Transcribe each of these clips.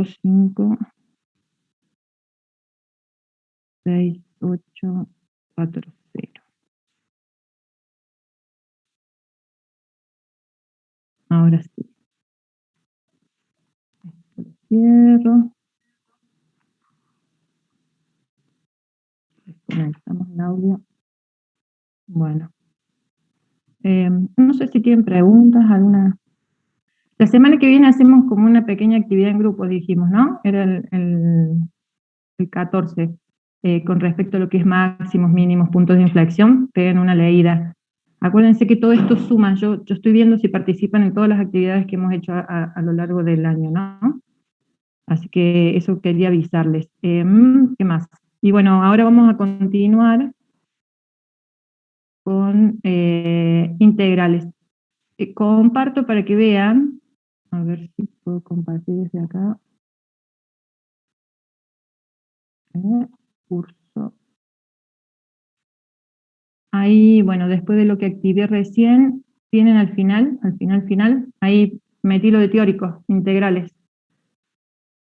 2, 5, 6, 8, 4, 0. Ahora sí. Esto lo cierro. Desconectamos el audio. Bueno. No sé si tienen preguntas, alguna. La semana que viene hacemos como una pequeña actividad en grupo, dijimos, ¿no? Era el 14, con respecto a lo que es máximos, mínimos, puntos de inflexión, peguen una leída. Acuérdense que todo esto suma, yo estoy viendo si participan en todas las actividades que hemos hecho a lo largo del año, ¿no? Así que eso quería avisarles. ¿Qué más? Y bueno, ahora vamos a continuar con integrales. Comparto para que vean, a ver si puedo compartir desde acá. Curso. Ahí, bueno, después de lo que activé recién, tienen al final, ahí metí lo de teóricos, integrales.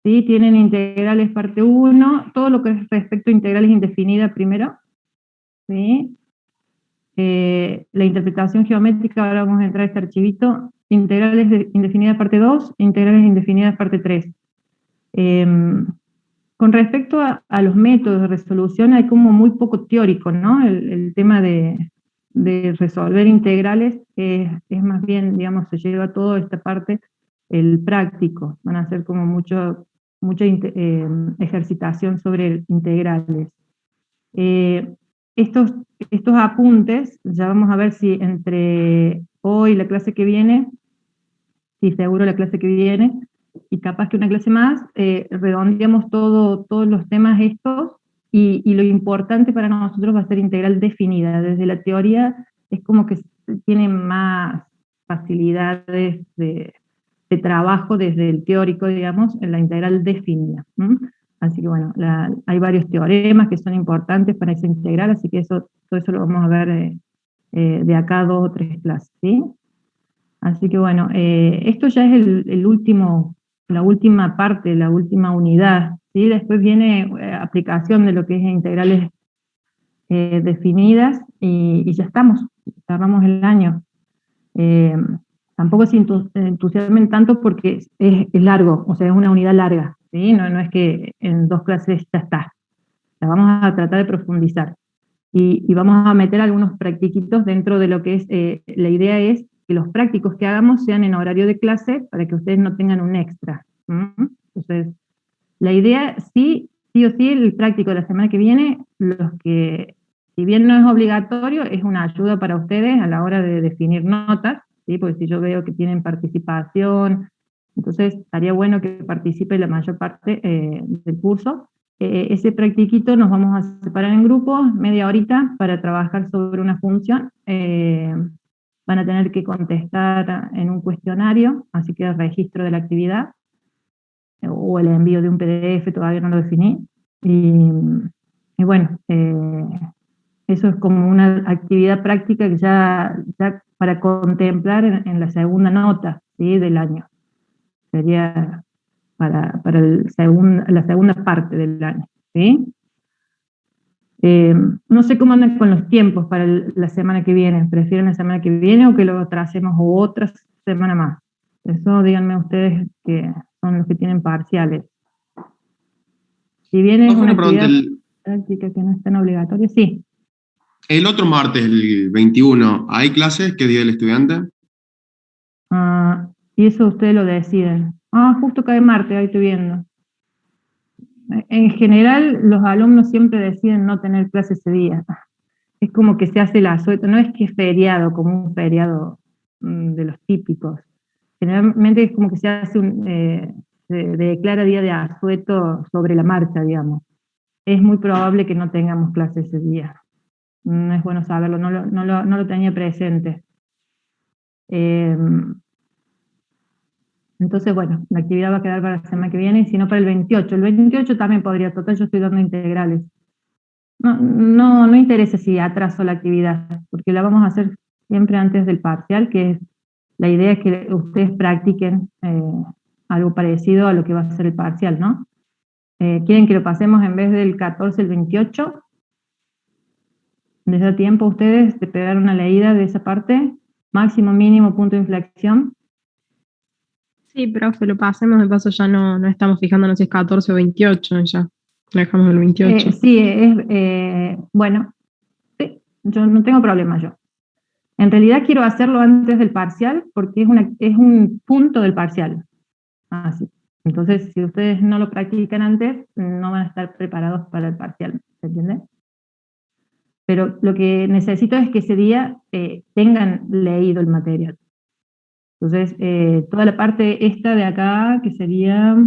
¿Sí? Tienen integrales parte 1, todo lo que es respecto a integrales indefinidas primero. ¿Sí? La interpretación geométrica, ahora vamos a entrar a este archivito, integrales indefinidas parte 2, integrales indefinidas parte 3. Con respecto a los métodos de resolución, hay como muy poco teórico, ¿no? El tema de resolver integrales es más bien, digamos, se lleva toda esta parte, el práctico. Van a ser como mucha ejercitación sobre integrales. Estos apuntes, ya vamos a ver si entre hoy y la clase que viene, sí, seguro la clase que viene, y capaz que una clase más, redondeamos todos los temas estos, y lo importante para nosotros va a ser integral definida. Desde la teoría es como que tiene más facilidades de trabajo desde el teórico, digamos, en la integral definida. Así que bueno, hay varios teoremas que son importantes para esa integral, así que todo eso lo vamos a ver de acá a 2 o 3 clases, ¿sí? Así que bueno, esto ya es la última parte, la última unidad, ¿sí? Después viene aplicación de lo que es integrales definidas, y ya estamos, cerramos el año. Tampoco se entusiasmen tanto porque es largo, o sea, es una unidad larga, ¿sí? No es que en 2 clases ya está. La vamos a tratar de profundizar. Y vamos a meter algunos practiquitos dentro de lo que es, la idea es que los prácticos que hagamos sean en horario de clase para que ustedes no tengan un extra. Entonces, la idea, sí o sí, el práctico de la semana que viene, los que, si bien no es obligatorio, es una ayuda para ustedes a la hora de definir notas, ¿sí? Porque si yo veo que tienen participación, entonces estaría bueno que participe la mayor parte del curso. Ese practiquito nos vamos a separar en grupos, media horita, para trabajar sobre una función. Van a tener que contestar en un cuestionario, así que el registro de la actividad, o el envío de un PDF, todavía no lo definí. Y bueno, eso es como una actividad práctica que ya para contemplar en la segunda nota, ¿sí? Del año. Sería para la segunda parte del año, ¿sí? No sé cómo andan con los tiempos para la semana que viene. ¿Prefieren la semana que viene o que lo tracemos otra semana más? Eso díganme ustedes, que son los que tienen parciales. Si bien es una actividad práctica que no es tan obligatoria, sí. El otro martes, el 21, ¿hay clases? ¿Qué día del estudiante? Y eso ustedes lo deciden. Justo cae martes, ahí estoy viendo. En general, los alumnos siempre deciden no tener clase ese día. Es como que se hace el asueto, no es que es feriado, como un feriado de los típicos. Generalmente es como que se hace se declara día de asueto sobre la marcha, digamos. Es muy probable que no tengamos clase ese día. No es bueno saberlo, no lo tenía presente. Entonces, bueno, la actividad va a quedar para la semana que viene, y si no para el 28. El 28 también podría, total, yo estoy dando integrales. No interesa si atraso la actividad, porque la vamos a hacer siempre antes del parcial, que es la idea es que ustedes practiquen algo parecido a lo que va a ser el parcial, ¿no? ¿Quieren que lo pasemos en vez del 14, el 28? ¿Les da tiempo a ustedes de pegar una leída de esa parte? Máximo, mínimo, punto de inflexión. Sí, profe, lo pasemos, de paso ya no estamos fijándonos si es 14 o 28, ya lo dejamos en el 28. Sí, bueno, sí, yo no tengo problema yo. En realidad quiero hacerlo antes del parcial porque es un punto del parcial. Así. Entonces, si ustedes no lo practican antes, no van a estar preparados para el parcial, ¿se entiende? Pero lo que necesito es que ese día tengan leído el material. Entonces, toda la parte esta de acá, que sería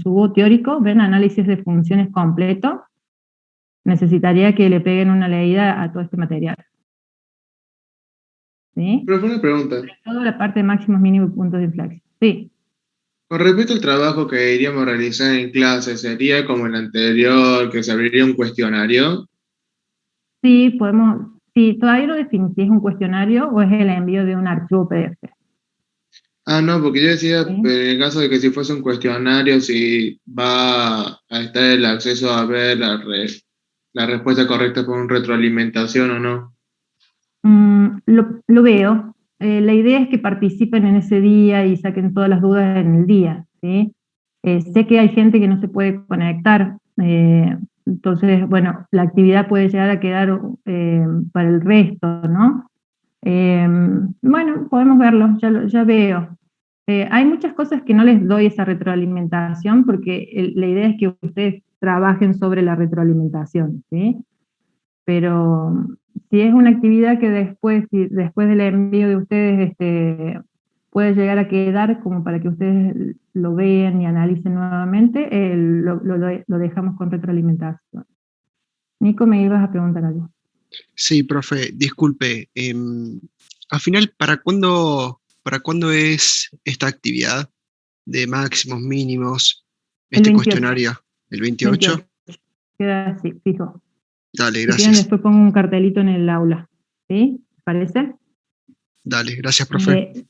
subo teórico, ven, análisis de funciones completo, necesitaría que le peguen una leída a todo este material. ¿Sí? Pero fue una pregunta. Toda la parte de máximos, mínimos y puntos de inflexión. Sí. Con respecto al trabajo que iríamos a realizar en clase, ¿sería como el anterior, que se abriría un cuestionario? Sí, sí, todavía no definí si es un cuestionario o es el envío de un archivo PDF. Ah, no, porque yo decía, ¿Sí? en el caso de que si fuese un cuestionario, si va a estar el acceso a ver la respuesta correcta por una retroalimentación o no. Lo veo. La idea es que participen en ese día y saquen todas las dudas en el día, ¿sí? Sé que hay gente que no se puede conectar, entonces, bueno, la actividad puede llegar a quedar para el resto, ¿no? Bueno, podemos verlo, ya veo. Hay muchas cosas que no les doy esa retroalimentación porque la idea es que ustedes trabajen sobre la retroalimentación, ¿sí? Pero si es una actividad que después del envío de ustedes puede llegar a quedar como para que ustedes lo vean y analicen nuevamente, lo dejamos con retroalimentación. Nico, me ibas a preguntar algo. Sí, profe, disculpe. Al final, ¿para cuándo es esta actividad de máximos, mínimos, El este 28. cuestionario? ¿El 28? 28. Queda así, fijo. Dale, Si quieren, gracias. después pongo un cartelito en el aula. ¿Sí? ¿Les parece? Dale, gracias, profe.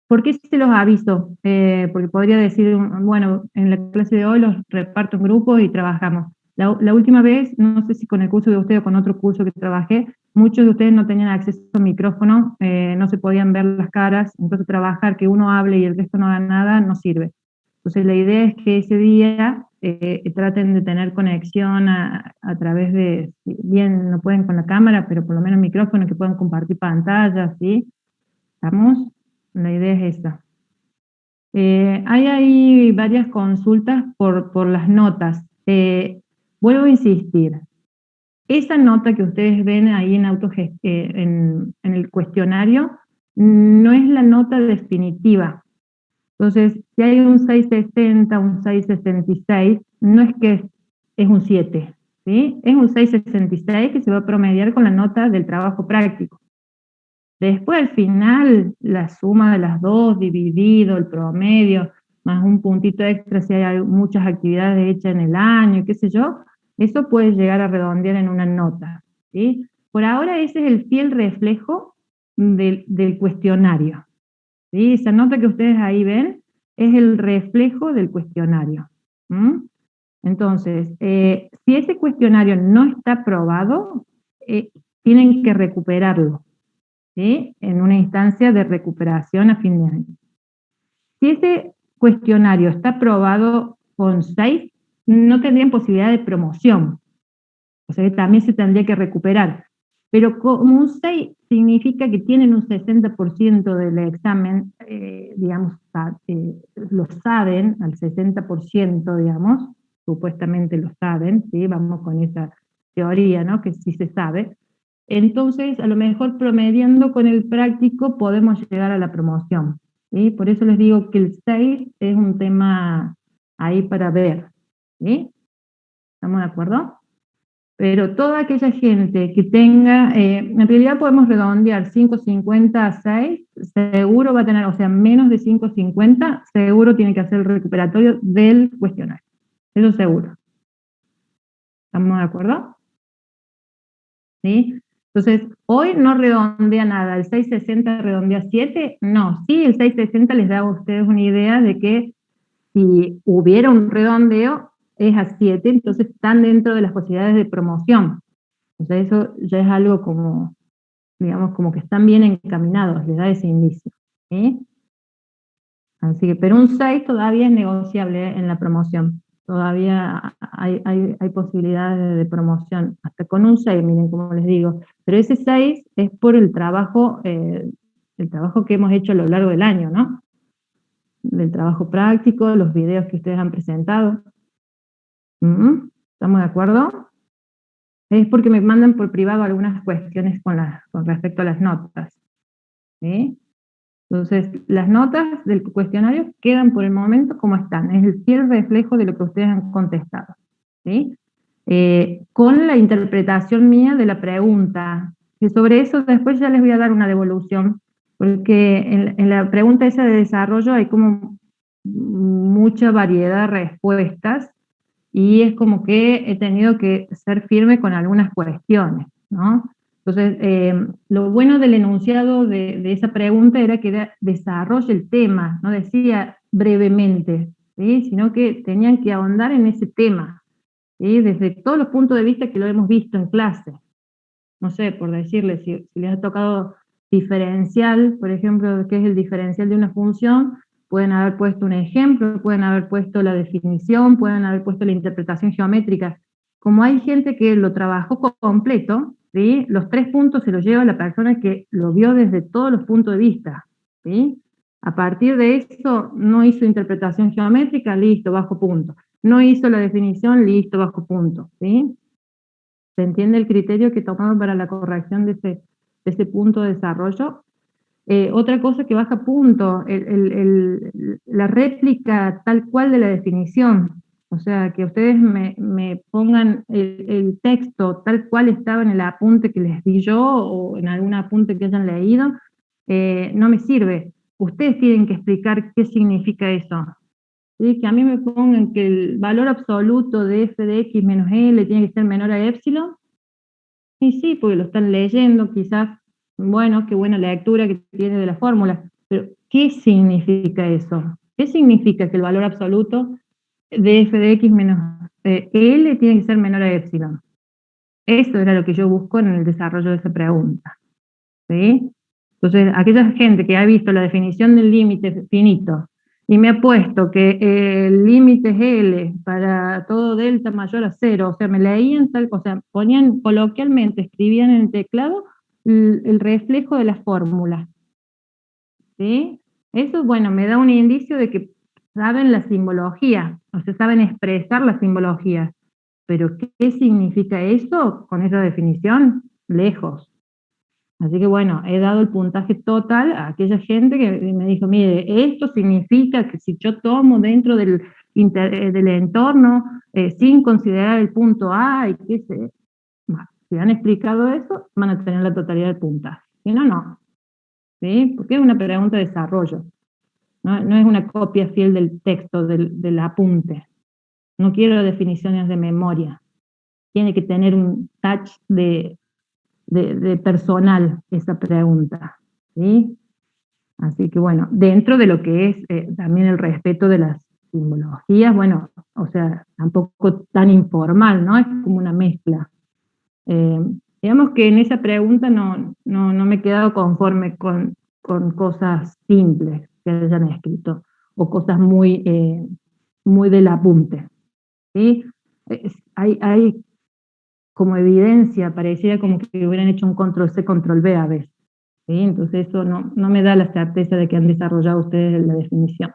¿Por qué se los aviso? Porque podría decir, bueno, en la clase de hoy los reparto en grupos y trabajamos. La última vez, no sé si con el curso de usted o con otro curso que trabajé, muchos de ustedes no tenían acceso a micrófono, no se podían ver las caras, entonces trabajar que uno hable y el resto no haga nada no sirve. Entonces la idea es que ese día traten de tener conexión a través de, si bien no pueden con la cámara, pero por lo menos micrófono, que puedan compartir pantallas, ¿sí? ¿Estamos? La idea es esa. Hay ahí varias consultas por las notas. Vuelvo a insistir, esa nota que ustedes ven ahí en el cuestionario no es la nota definitiva. Entonces, si hay un 660, un 666, no es que es un 7, ¿sí? Es un 666 que se va a promediar con la nota del trabajo práctico. Después, al final, la suma de las dos, dividido el promedio, más un puntito extra si hay muchas actividades hechas en el año, qué sé yo, eso puede llegar a redondear en una nota, ¿sí? Por ahora ese es el fiel reflejo del cuestionario, ¿sí? Esa nota que ustedes ahí ven es el reflejo del cuestionario. Entonces, si ese cuestionario no está aprobado, tienen que recuperarlo, ¿sí? En una instancia de recuperación a fin de año. Si ese cuestionario está aprobado con 6, no tendrían posibilidad de promoción, o sea que también se tendría que recuperar. Pero como un 6 significa que tienen un 60% del examen, digamos, lo saben, al 60%, digamos, supuestamente lo saben, ¿sí? Vamos con esa teoría, ¿no? Que sí se sabe. Entonces, a lo mejor promediando con el práctico podemos llegar a la promoción, ¿sí? Por eso les digo que el 6 es un tema ahí para ver, ¿sí? ¿Estamos de acuerdo? Pero toda aquella gente que tenga, en realidad podemos redondear 5.50 a 6, seguro va a tener, o sea, menos de 5.50, seguro tiene que hacer el recuperatorio del cuestionario. Eso seguro. ¿Estamos de acuerdo? ¿Sí? Entonces, hoy no redondea nada, el 660 redondea 7, no, sí, el 660 les da a ustedes una idea de que si hubiera un redondeo, es a 7, entonces están dentro de las posibilidades de promoción. O sea, eso ya es algo como, digamos, como que están bien encaminados, les da ese indicio, ¿sí? Así que, pero un 6 todavía es negociable en la promoción. Todavía hay posibilidades de promoción, hasta con un 6, miren como les digo. Pero ese 6 es por el trabajo que hemos hecho a lo largo del año, ¿no? Del trabajo práctico, los videos que ustedes han presentado. ¿Estamos de acuerdo? Es porque me mandan por privado algunas cuestiones con respecto a las notas, ¿sí? Entonces, las notas del cuestionario quedan por el momento como están, es el fiel reflejo de lo que ustedes han contestado, ¿sí? Con la interpretación mía de la pregunta, que sobre eso después ya les voy a dar una devolución, porque en la pregunta esa de desarrollo hay como mucha variedad de respuestas, y es como que he tenido que ser firme con algunas cuestiones, ¿no? Entonces, lo bueno del enunciado de esa pregunta era que desarrolle el tema, no decía brevemente, ¿sí? Sino que tenían que ahondar en ese tema, ¿sí? Desde todos los puntos de vista que lo hemos visto en clase. No sé, por decirles, si les ha tocado diferencial, por ejemplo, ¿qué es el diferencial de una función? Pueden haber puesto un ejemplo, pueden haber puesto la definición, pueden haber puesto la interpretación geométrica. Como hay gente que lo trabajó completo, ¿sí? Los 3 puntos se los lleva la persona que lo vio desde todos los puntos de vista, ¿sí? A partir de eso, no hizo interpretación geométrica, listo, bajo punto. No hizo la definición, listo, bajo punto, ¿sí? ¿Se entiende el criterio que tomamos para la corrección de ese punto de desarrollo? Otra cosa que baja punto, la réplica tal cual de la definición. O sea, que ustedes me pongan el texto tal cual estaba en el apunte que les di yo o en algún apunte que hayan leído, no me sirve. Ustedes tienen que explicar qué significa eso. ¿Sí? Que a mí me pongan que el valor absoluto de f de x menos l tiene que ser menor a epsilon, y sí, porque lo están leyendo, quizás, bueno, qué buena lectura que tiene de la fórmula, pero ¿qué significa eso? ¿Qué significa que el valor absoluto de f de x menos l tiene que ser menor a epsilon? Eso era lo que yo busco en el desarrollo de esa pregunta, ¿sí? Entonces, aquella gente que ha visto la definición del límite finito y me ha puesto que el límite es L para todo delta mayor a 0, o sea, me leían tal cosa, ponían coloquialmente, escribían en el teclado el reflejo de la fórmula, ¿sí? Eso, bueno, me da un indicio de que saben la simbología, o sea, saben expresar la simbología, pero ¿qué significa eso con esa definición? Lejos. Así que bueno, he dado el puntaje total a aquella gente que me dijo, mire, esto significa que si yo tomo dentro del entorno sin considerar el punto A y qué sé, bueno, si han explicado eso, van a tener la totalidad del puntaje. Si no, no. ¿Sí? Porque es una pregunta de desarrollo. No es una copia fiel del texto, del apunte. No quiero definiciones de memoria. Tiene que tener un touch de personal esa pregunta, ¿sí? Así que bueno, dentro de lo que es también el respeto de las simbologías, bueno, o sea, tampoco tan informal, ¿no? Es como una mezcla. Digamos que en esa pregunta no me he quedado conforme con cosas simples que hayan escrito, o cosas muy del apunte, ¿sí? Hay como evidencia, pareciera como que hubieran hecho un control C, control V a veces, ¿sí? Entonces eso no me da la certeza de que han desarrollado ustedes la definición.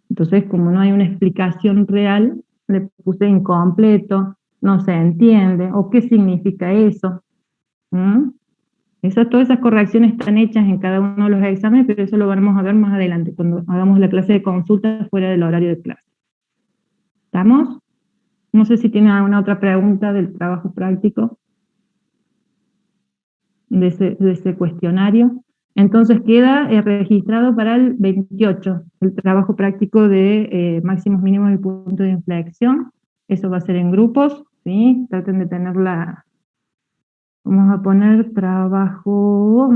Entonces, como no hay una explicación real, le puse incompleto, no se entiende, o qué significa eso. Todas esas correcciones están hechas en cada uno de los exámenes, pero eso lo vamos a ver más adelante, cuando hagamos la clase de consulta fuera del horario de clase. ¿Estamos? No sé si tienen alguna otra pregunta del trabajo práctico, de ese cuestionario. Entonces queda registrado para el 28, el trabajo práctico de máximos mínimos y punto de inflexión. Eso va a ser en grupos, ¿sí? Traten de tener Vamos a poner trabajo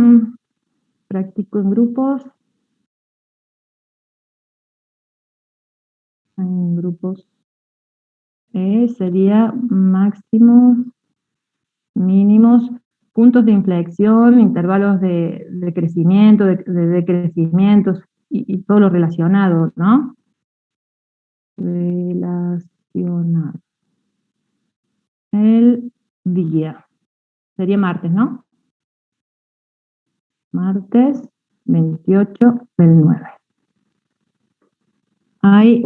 práctico en grupos. En grupos sería máximos, mínimos, puntos de inflexión, intervalos de crecimiento, de decrecimientos y todo lo relacionado, ¿no? Relacionado. El día. Sería martes, ¿no? Martes 28 del 9. Ay,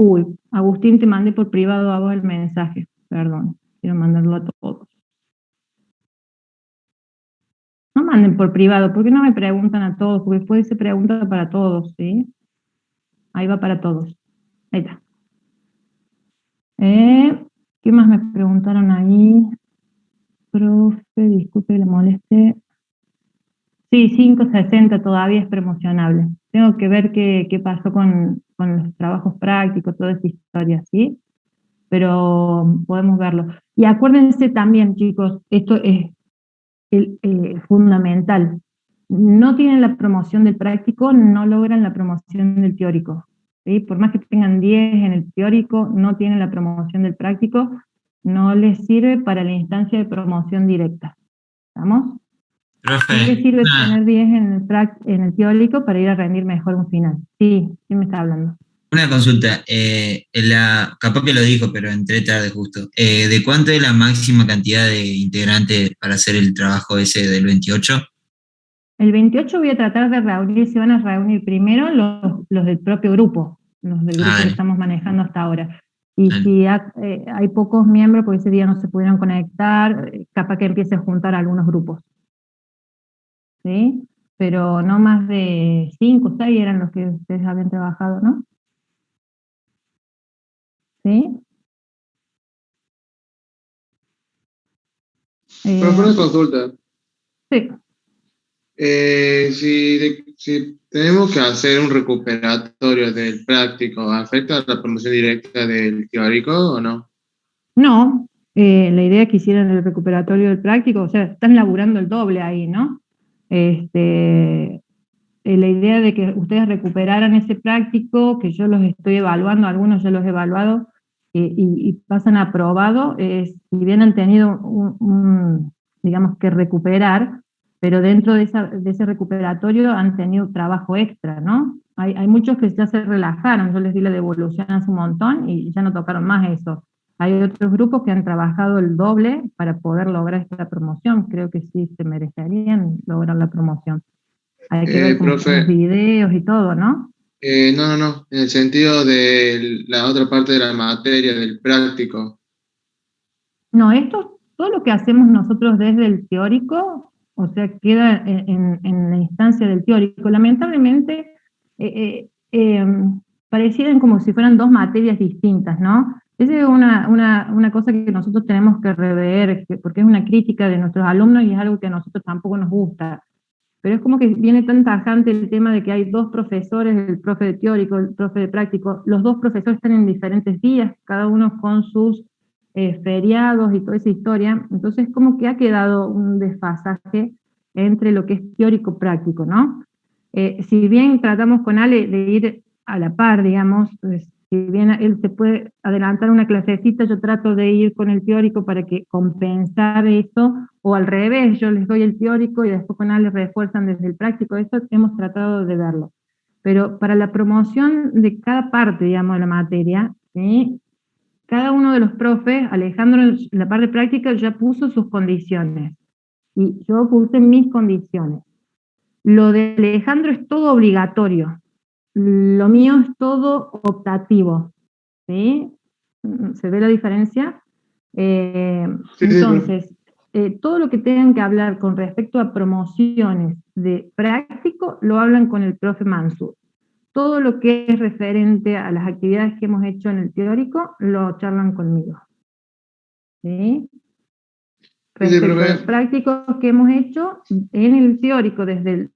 Agustín, te mandé por privado a vos el mensaje. Perdón, quiero mandarlo a todos. No manden por privado, ¿por qué no me preguntan a todos? Porque después se pregunta para todos, ¿sí? Ahí va para todos. Ahí está. ¿Qué más me preguntaron ahí? Profe, disculpe que le moleste. Sí, 560 todavía es promocionable. Tengo que ver qué pasó con los trabajos prácticos, toda esa historia, ¿sí? Pero podemos verlo. Y acuérdense también, chicos, esto es fundamental. No tienen la promoción del práctico, no logran la promoción del teórico. ¿Sí? Por más que tengan 10 en el teórico, no tienen la promoción del práctico, no les sirve para la instancia de promoción directa. ¿Estamos? Profe, ¿Qué sirve tener 10 en el teórico para ir a rendir mejor un final? Sí, ¿quién me está hablando? una consulta. Capaz que lo dijo, pero entré tarde justo. ¿De cuánto es la máxima cantidad de integrantes para hacer el trabajo ese del 28? El 28 voy a tratar de reunir, se van a reunir primero los del propio grupo, los del grupo que estamos manejando hasta ahora. Y si hay pocos miembros, porque ese día no se pudieron conectar, capaz que empiece a juntar algunos grupos. ¿Sí? Pero no más de 5 o 6 eran los que ustedes habían trabajado, ¿no? ¿Sí? Profe, una consulta. Sí. Si tenemos que hacer un recuperatorio del práctico, ¿afecta la promoción directa del teórico o no? No, la idea es que hicieran el recuperatorio del práctico, o sea, están laburando el doble ahí, ¿no? La idea de que ustedes recuperaran ese práctico, que yo los estoy evaluando, algunos ya los he evaluado, y pasan aprobado, si bien han tenido digamos que recuperar, pero dentro de ese recuperatorio han tenido trabajo extra, ¿no? Hay muchos que ya se relajaron, yo les di la devolución hace un montón y ya no tocaron más eso. Hay otros grupos que han trabajado el doble para poder lograr esta promoción, creo que sí se merecerían lograr la promoción. Hay que ver como profe, los videos y todo, ¿no? No, en el sentido de la otra parte de la materia, del práctico. No, todo lo que hacemos nosotros desde el teórico, o sea, queda en la instancia del teórico. Lamentablemente, parecieran como si fueran dos materias distintas, ¿no? Esa es una cosa que nosotros tenemos que rever, porque es una crítica de nuestros alumnos y es algo que a nosotros tampoco nos gusta. Pero es como que viene tan tajante el tema de que hay dos profesores, el profe de teórico, el profe de práctico, los dos profesores están en diferentes días, cada uno con sus feriados y toda esa historia, entonces como que ha quedado un desfasaje entre lo que es teórico-práctico, ¿no? Si bien tratamos con Ale de ir a la par, digamos, pues, si bien él se puede adelantar una clasecita, yo trato de ir con el teórico para que compensar eso, o al revés, yo les doy el teórico y después con Ale refuerzan desde el práctico, eso hemos tratado de verlo. Pero para la promoción de cada parte, digamos, de la materia, ¿sí? Cada uno de los profes, Alejandro en la parte práctica ya puso sus condiciones, y yo puse mis condiciones. Lo de Alejandro es todo obligatorio, lo mío es todo optativo, ¿sí? ¿Se ve la diferencia? Entonces, todo lo que tengan que hablar con respecto a promociones de práctico, lo hablan con el profe Mansur. Todo lo que es referente a las actividades que hemos hecho en el teórico, lo charlan conmigo. ¿Sí? Respecto a los prácticos que hemos hecho en el teórico, desde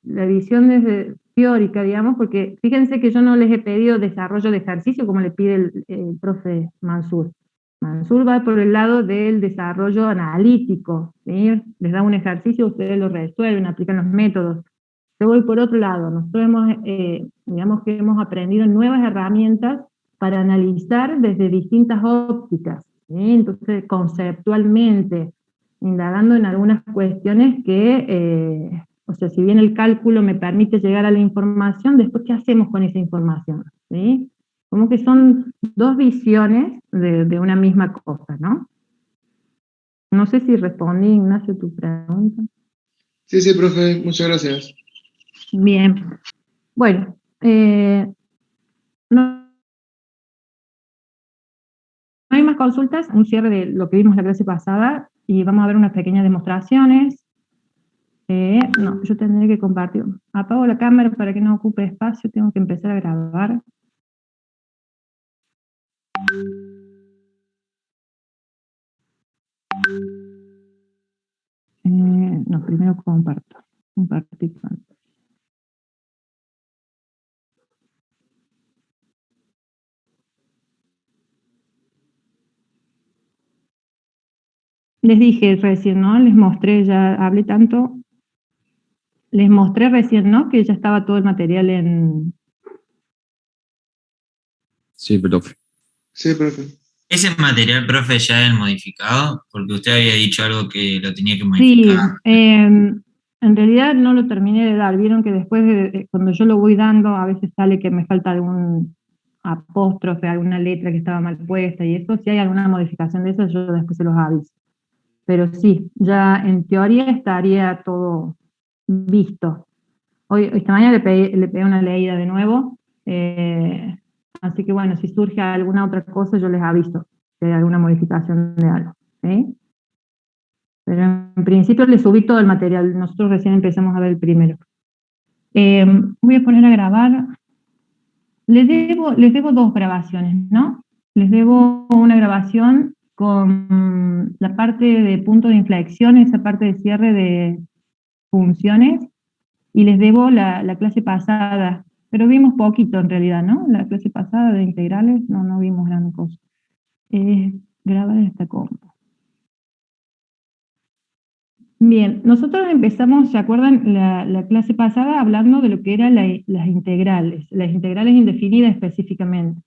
la visión desde teórica, digamos, porque fíjense que yo no les he pedido desarrollo de ejercicio como le pide el profe Mansur. Mansur va por el lado del desarrollo analítico, ¿sí? Les da un ejercicio, ustedes lo resuelven, aplican los métodos. Yo voy por otro lado, nosotros digamos que hemos aprendido nuevas herramientas para analizar desde distintas ópticas, ¿sí? Entonces, conceptualmente, indagando en algunas cuestiones que, o sea, si bien el cálculo me permite llegar a la información, después, ¿qué hacemos con esa información? ¿Sí? Como que son dos visiones de una misma cosa, ¿no? No sé si respondí, Ignacio, tu pregunta. Sí, sí, profe, muchas gracias. Bien. Bueno, no hay más consultas, un cierre de lo que vimos la clase pasada, y vamos a ver unas pequeñas demostraciones. No, yo tendré que compartir. Apago la cámara para que no ocupe espacio, tengo que empezar a grabar. No, primero comparto. Compartir pantalla. Les dije recién, ¿no? Les mostré, ya hablé tanto. Les mostré recién, ¿no? Que ya estaba todo el material en... Sí, profe. Sí, profe. ¿Ese material, profe, ya es modificado? Porque usted había dicho algo que lo tenía que Sí, modificar. en realidad no lo terminé de dar. Vieron que después, cuando yo lo voy dando, a veces sale que me falta algún apóstrofe, alguna letra que estaba mal puesta y eso. Si hay alguna modificación de eso, yo después se los aviso. Pero sí, ya en teoría estaría todo visto. Esta mañana le pegué una leída de nuevo, así que bueno, si surge alguna otra cosa yo les aviso si hay alguna modificación de algo, ¿sí? Pero en principio les subí todo el material, nosotros recién empezamos a ver el primero. Voy a poner a grabar. Les debo dos grabaciones, ¿no? Les debo una grabación con la parte de punto de inflexión, esa parte de cierre de funciones, y les debo la clase pasada, pero vimos poquito en realidad, ¿no? La clase pasada de integrales, no vimos gran cosa. Grabar esta compu. Bien, nosotros empezamos, ¿se acuerdan? La clase pasada hablando de lo que eran las integrales indefinidas específicamente.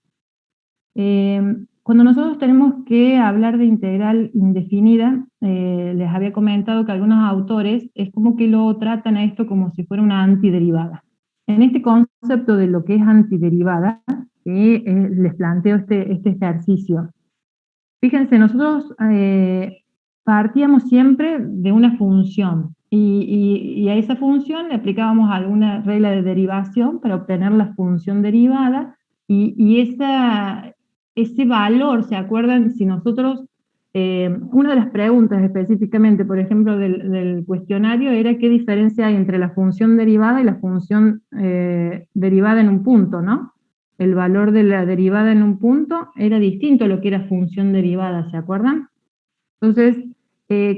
Cuando nosotros tenemos que hablar de integral indefinida, les había comentado que algunos autores es como que lo tratan a esto como si fuera una antiderivada. En este concepto de lo que es antiderivada, les planteo este ejercicio. Fíjense, nosotros partíamos siempre de una función, y a esa función le aplicábamos alguna regla de derivación para obtener la función derivada, y ese valor, ¿se acuerdan? Si nosotros, una de las preguntas específicamente, por ejemplo, del cuestionario era qué diferencia hay entre la función derivada y la función derivada en un punto, ¿no? El valor de la derivada en un punto era distinto a lo que era función derivada, ¿se acuerdan? Entonces,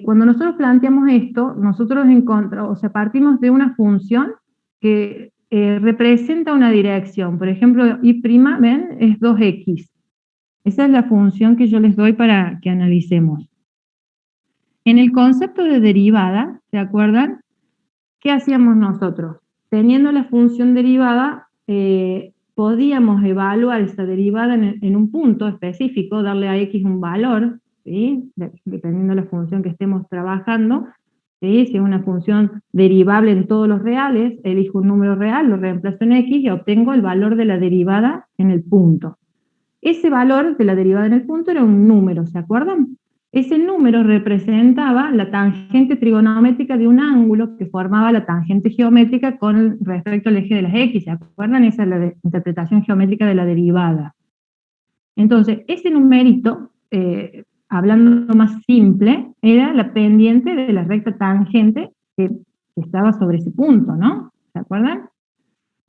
cuando nosotros planteamos esto, nosotros partimos de una función que representa una dirección. Por ejemplo, y', ¿ven? Es 2x. Esa es la función que yo les doy para que analicemos. En el concepto de derivada, ¿se acuerdan? ¿Qué hacíamos nosotros? Teniendo la función derivada, podíamos evaluar esa derivada en un punto específico, darle a x un valor, ¿sí? Dependiendo de la función que estemos trabajando, ¿sí? Si es una función derivable en todos los reales, elijo un número real, lo reemplazo en x y obtengo el valor de la derivada en el punto. Ese valor de la derivada en el punto era un número, ¿se acuerdan? Ese número representaba la tangente trigonométrica de un ángulo que formaba la tangente geométrica con respecto al eje de las x, ¿se acuerdan? Esa es la interpretación geométrica de la derivada. Entonces, ese numerito, hablando más simple, era la pendiente de la recta tangente que estaba sobre ese punto, ¿no? ¿Se acuerdan?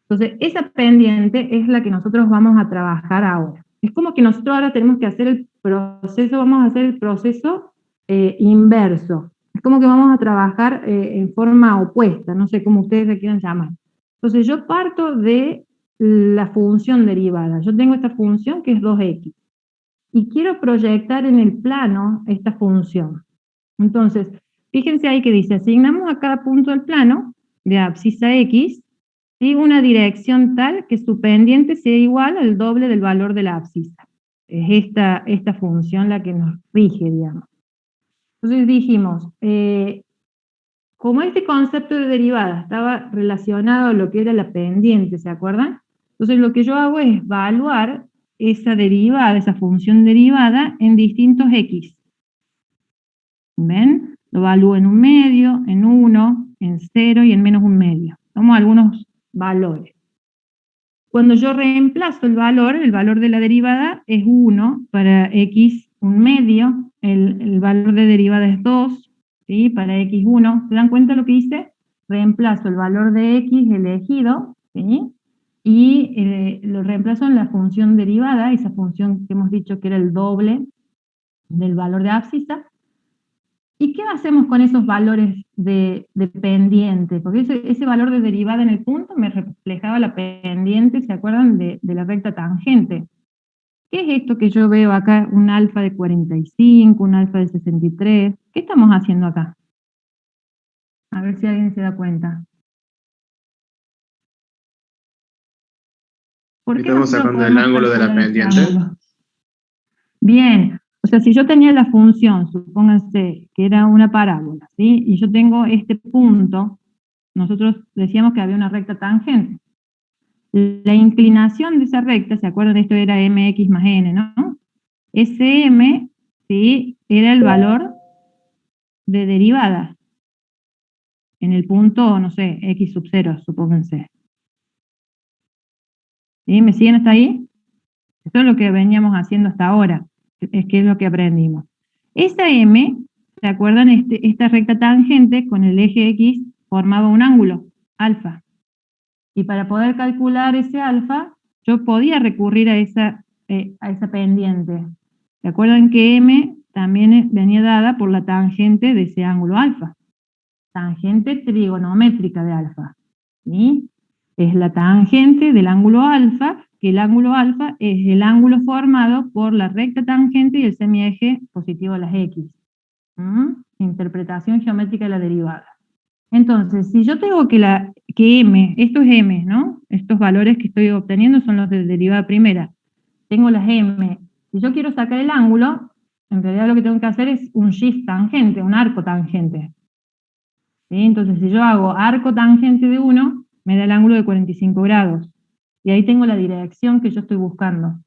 Entonces, esa pendiente es la que nosotros vamos a trabajar ahora. Es como que nosotros ahora tenemos que hacer el proceso, vamos a hacer el proceso inverso. Es como que vamos a trabajar en forma opuesta, no sé cómo ustedes le quieran llamar. Entonces yo parto de la función derivada. Yo tengo esta función que es 2x. y quiero proyectar en el plano esta función. Entonces, fíjense ahí que dice, asignamos a cada punto del plano de abscisa X, ¿sí?, una dirección tal que su pendiente sea igual al doble del valor de la abscisa. Es esta función la que nos rige, digamos. Entonces dijimos, como este concepto de derivada estaba relacionado a lo que era la pendiente, ¿se acuerdan? Entonces lo que yo hago es evaluar esa derivada, esa función derivada en distintos X. ¿Ven? Lo evalúo en 1/2, en 1, en 0 y en -1/2. Tomo algunos valores. Cuando yo reemplazo el valor de la derivada es 1 para X 1/2, el valor de derivada es 2, ¿sí?, para X1. ¿Se dan cuenta lo que hice? Reemplazo el valor de X elegido, ¿sí?, y lo reemplazo en la función derivada, esa función que hemos dicho que era el doble del valor de abscisa. ¿Y qué hacemos con esos valores de pendiente? Porque ese valor de derivada en el punto me reflejaba la pendiente, ¿se acuerdan? De la recta tangente. ¿Qué es esto que yo veo acá? Un alfa de 45, un alfa de 63. ¿Qué estamos haciendo acá? A ver si alguien se da cuenta. ¿Por qué Estamos nosotros sacando el podemos ángulo de la calcular ese pendiente. ángulo? Bien, o sea, si yo tenía la función, supónganse que era una parábola, ¿sí?, y yo tengo este punto, nosotros decíamos que había una recta tangente. La inclinación de esa recta, ¿se acuerdan? Esto era mx más n, ¿no? Ese m, ¿sí?, era el valor de derivada en el punto, no sé, x sub 0, supónganse. ¿Sí? ¿Me siguen hasta ahí? Eso es lo que veníamos haciendo hasta ahora, es que es lo que aprendimos. Esa m, ¿se acuerdan? Esta recta tangente con el eje x formaba un ángulo, alfa. Y para poder calcular ese alfa, yo podía recurrir a esa pendiente. ¿Se acuerdan que m también venía dada por la tangente de ese ángulo alfa? Tangente trigonométrica de alfa. ¿Sí? Es la tangente del ángulo alfa, que el ángulo alfa es el ángulo formado por la recta tangente y el semieje positivo de las x. Interpretación geométrica de la derivada. Entonces, si yo tengo que m, esto es m, ¿no? Estos valores que estoy obteniendo son los de derivada primera. Tengo las m. Si yo quiero sacar el ángulo, en realidad lo que tengo que hacer es un shift tangente, un arco tangente. ¿Sí? Entonces, si yo hago arco tangente de 1, me da el ángulo de 45 grados. Y ahí tengo la dirección que yo estoy buscando.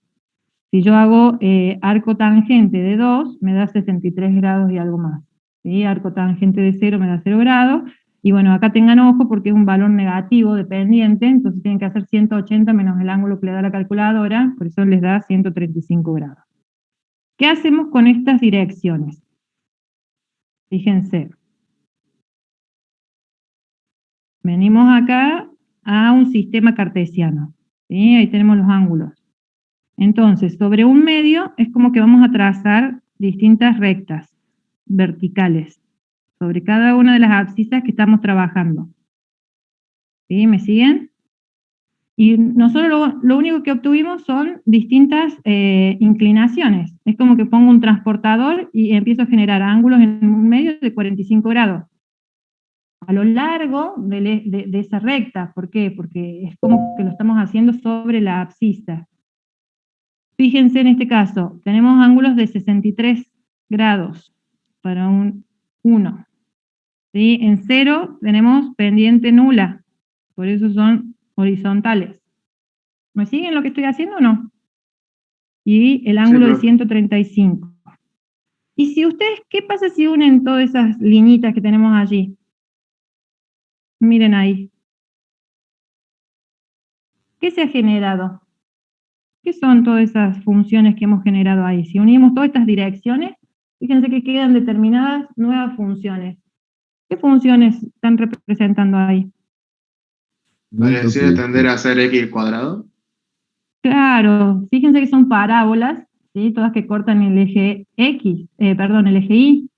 Si yo hago arco tangente de 2, me da 63 grados y algo más. ¿Sí? Arco tangente de 0 me da 0 grados. Y bueno, acá tengan ojo porque es un valor negativo dependiente, entonces tienen que hacer 180 menos el ángulo que le da la calculadora, por eso les da 135 grados. ¿Qué hacemos con estas direcciones? Fíjense. Venimos acá a un sistema cartesiano. ¿Sí? Ahí tenemos los ángulos. Entonces, sobre un medio es como que vamos a trazar distintas rectas verticales sobre cada una de las abscisas que estamos trabajando. ¿Sí? ¿Me siguen? Y nosotros lo único que obtuvimos son distintas inclinaciones. Es como que pongo un transportador y empiezo a generar ángulos en un medio de 45 grados. A lo largo de esa recta. ¿Por qué? Porque es como que lo estamos haciendo sobre la abscisa. Fíjense en este caso, tenemos ángulos de 63 grados para un 1. ¿Sí? En 0 tenemos pendiente nula, por eso son horizontales. ¿Me siguen lo que estoy haciendo o no? Y el ángulo de 135. Y si ustedes, ¿qué pasa si unen todas esas liñitas que tenemos allí? Miren ahí. ¿Qué se ha generado? ¿Qué son todas esas funciones que hemos generado ahí? Si unimos todas estas direcciones, fíjense que quedan determinadas nuevas funciones. ¿Qué funciones están representando ahí? Pareciera tender a ser x cuadrado. Claro, fíjense que son parábolas, ¿sí? Todas que cortan el eje X, el eje Y.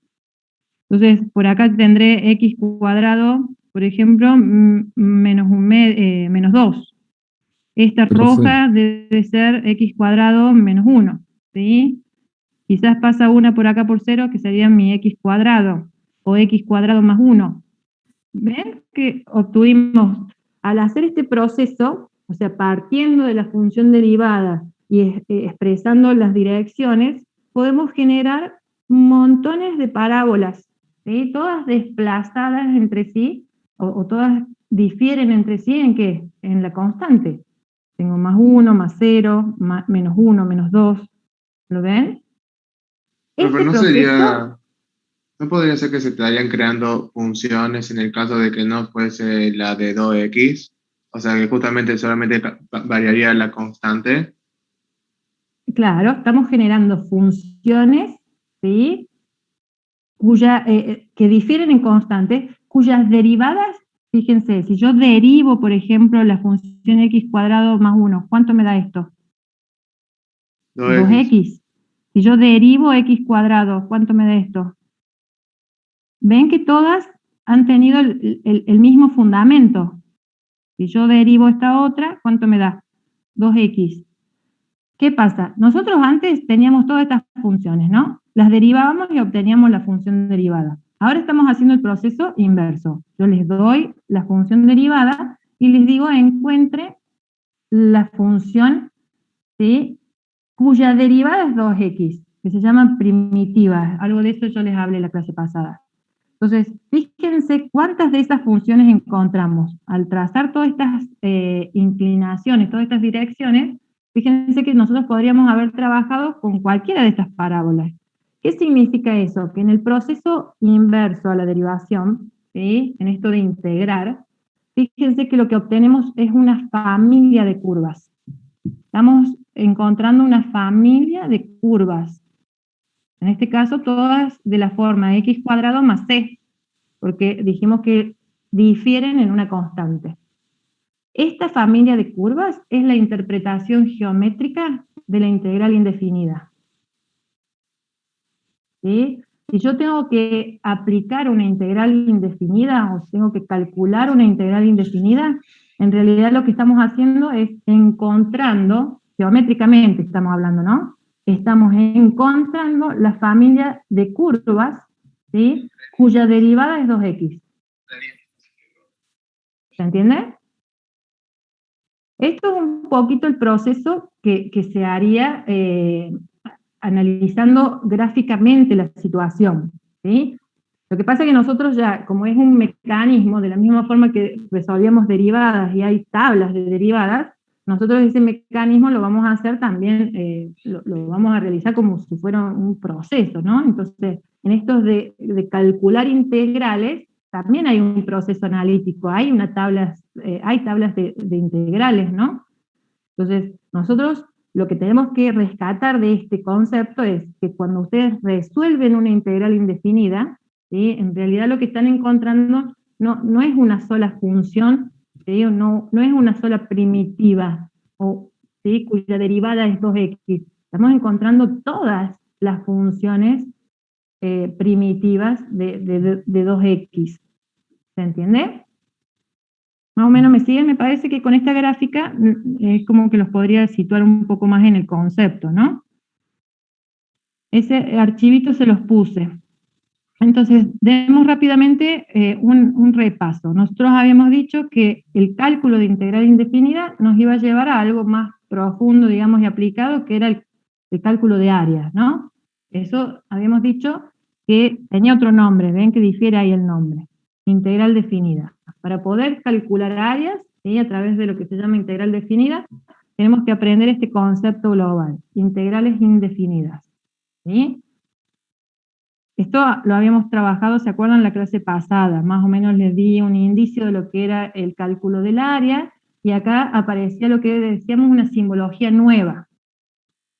Entonces, por acá tendré x cuadrado, por ejemplo, menos 2. Esta roja debe ser x cuadrado menos 1, ¿sí? quizás pasa una por acá por 0, que sería mi x cuadrado, o x cuadrado más 1. ¿Ven que obtuvimos, al hacer este proceso, o sea, partiendo de la función derivada y expresando las direcciones, podemos generar montones de parábolas, ¿sí? Todas desplazadas entre sí, o todas difieren entre sí, ¿en qué? En la constante. Tengo más 1, más 0, menos 1, menos 2. ¿Lo ven? Pero Este no proceso, no podría ser que se estarían creando funciones en el caso de que no fuese la de 2x, o sea que justamente solamente variaría la constante. claro, estamos generando funciones, ¿sí? Que difieren en constante, cuyas derivadas, fíjense, si yo derivo, por ejemplo, la función x cuadrado más 1, ¿cuánto me da esto? 2x. 2x. Si yo derivo x cuadrado, ¿cuánto me da esto? Ven que todas han tenido el mismo fundamento. Si yo derivo esta otra, ¿cuánto me da? 2x. ¿Qué pasa? Nosotros antes teníamos todas estas funciones, ¿no? Las derivábamos y obteníamos la función derivada. Ahora estamos haciendo el proceso inverso. Yo les doy la función derivada y les digo encuentre la función, ¿sí?, cuya derivada es 2x, que se llaman primitivas. Algo de eso yo les hablé la clase pasada. Entonces, fíjense cuántas de esas funciones encontramos. Al trazar todas estas inclinaciones, todas estas direcciones, fíjense que nosotros podríamos haber trabajado con cualquiera de estas parábolas. ¿Qué significa eso? Que en el proceso inverso a la derivación, ¿sí?, en esto de integrar, fíjense que lo que obtenemos es una familia de curvas. Estamos encontrando una familia de curvas. En este caso, todas de la forma x cuadrado más c, porque dijimos que difieren en una constante. Esta familia de curvas es la interpretación geométrica de la integral indefinida. ¿Sí? Si yo tengo que aplicar una integral indefinida, o tengo que calcular una integral indefinida, en realidad lo que estamos haciendo es encontrando, geométricamente estamos hablando, ¿no? Estamos encontrando la familia de curvas, ¿sí?, cuya derivada es 2x. ¿Se entiende? Esto es un poquito el proceso que se haría analizando gráficamente la situación, ¿sí? Lo que pasa es que nosotros ya, como es un mecanismo, de la misma forma que resolvíamos derivadas y hay tablas de derivadas, nosotros ese mecanismo lo vamos a hacer también, lo vamos a realizar como si fuera un proceso, ¿no? Entonces, en estos de calcular integrales, también hay un proceso analítico, hay tablas de integrales, ¿no? Entonces, nosotros lo que tenemos que rescatar de este concepto es que cuando ustedes resuelven una integral indefinida, ¿sí?, en realidad lo que están encontrando no es una sola función, ¿sí?, no es una sola primitiva, ¿sí?, cuya derivada es 2x. Estamos encontrando todas las funciones primitivas de 2x. ¿Se entiende? Más o menos me siguen, me parece que con esta gráfica es como que los podría situar un poco más en el concepto, ¿no? Ese archivito se los puse. Entonces, demos rápidamente un repaso. Nosotros habíamos dicho que el cálculo de integral indefinida nos iba a llevar a algo más profundo, digamos, y aplicado, que era el cálculo de áreas, ¿no? Eso habíamos dicho que tenía otro nombre, ven que difiere ahí el nombre. Integral definida. Para poder calcular áreas, ¿sí?, a través de lo que se llama integral definida, tenemos que aprender este concepto global, integrales indefinidas, ¿sí? Esto lo habíamos trabajado, ¿se acuerdan?, la clase pasada, más o menos les di un indicio de lo que era el cálculo del área, y acá aparecía lo que decíamos una simbología nueva.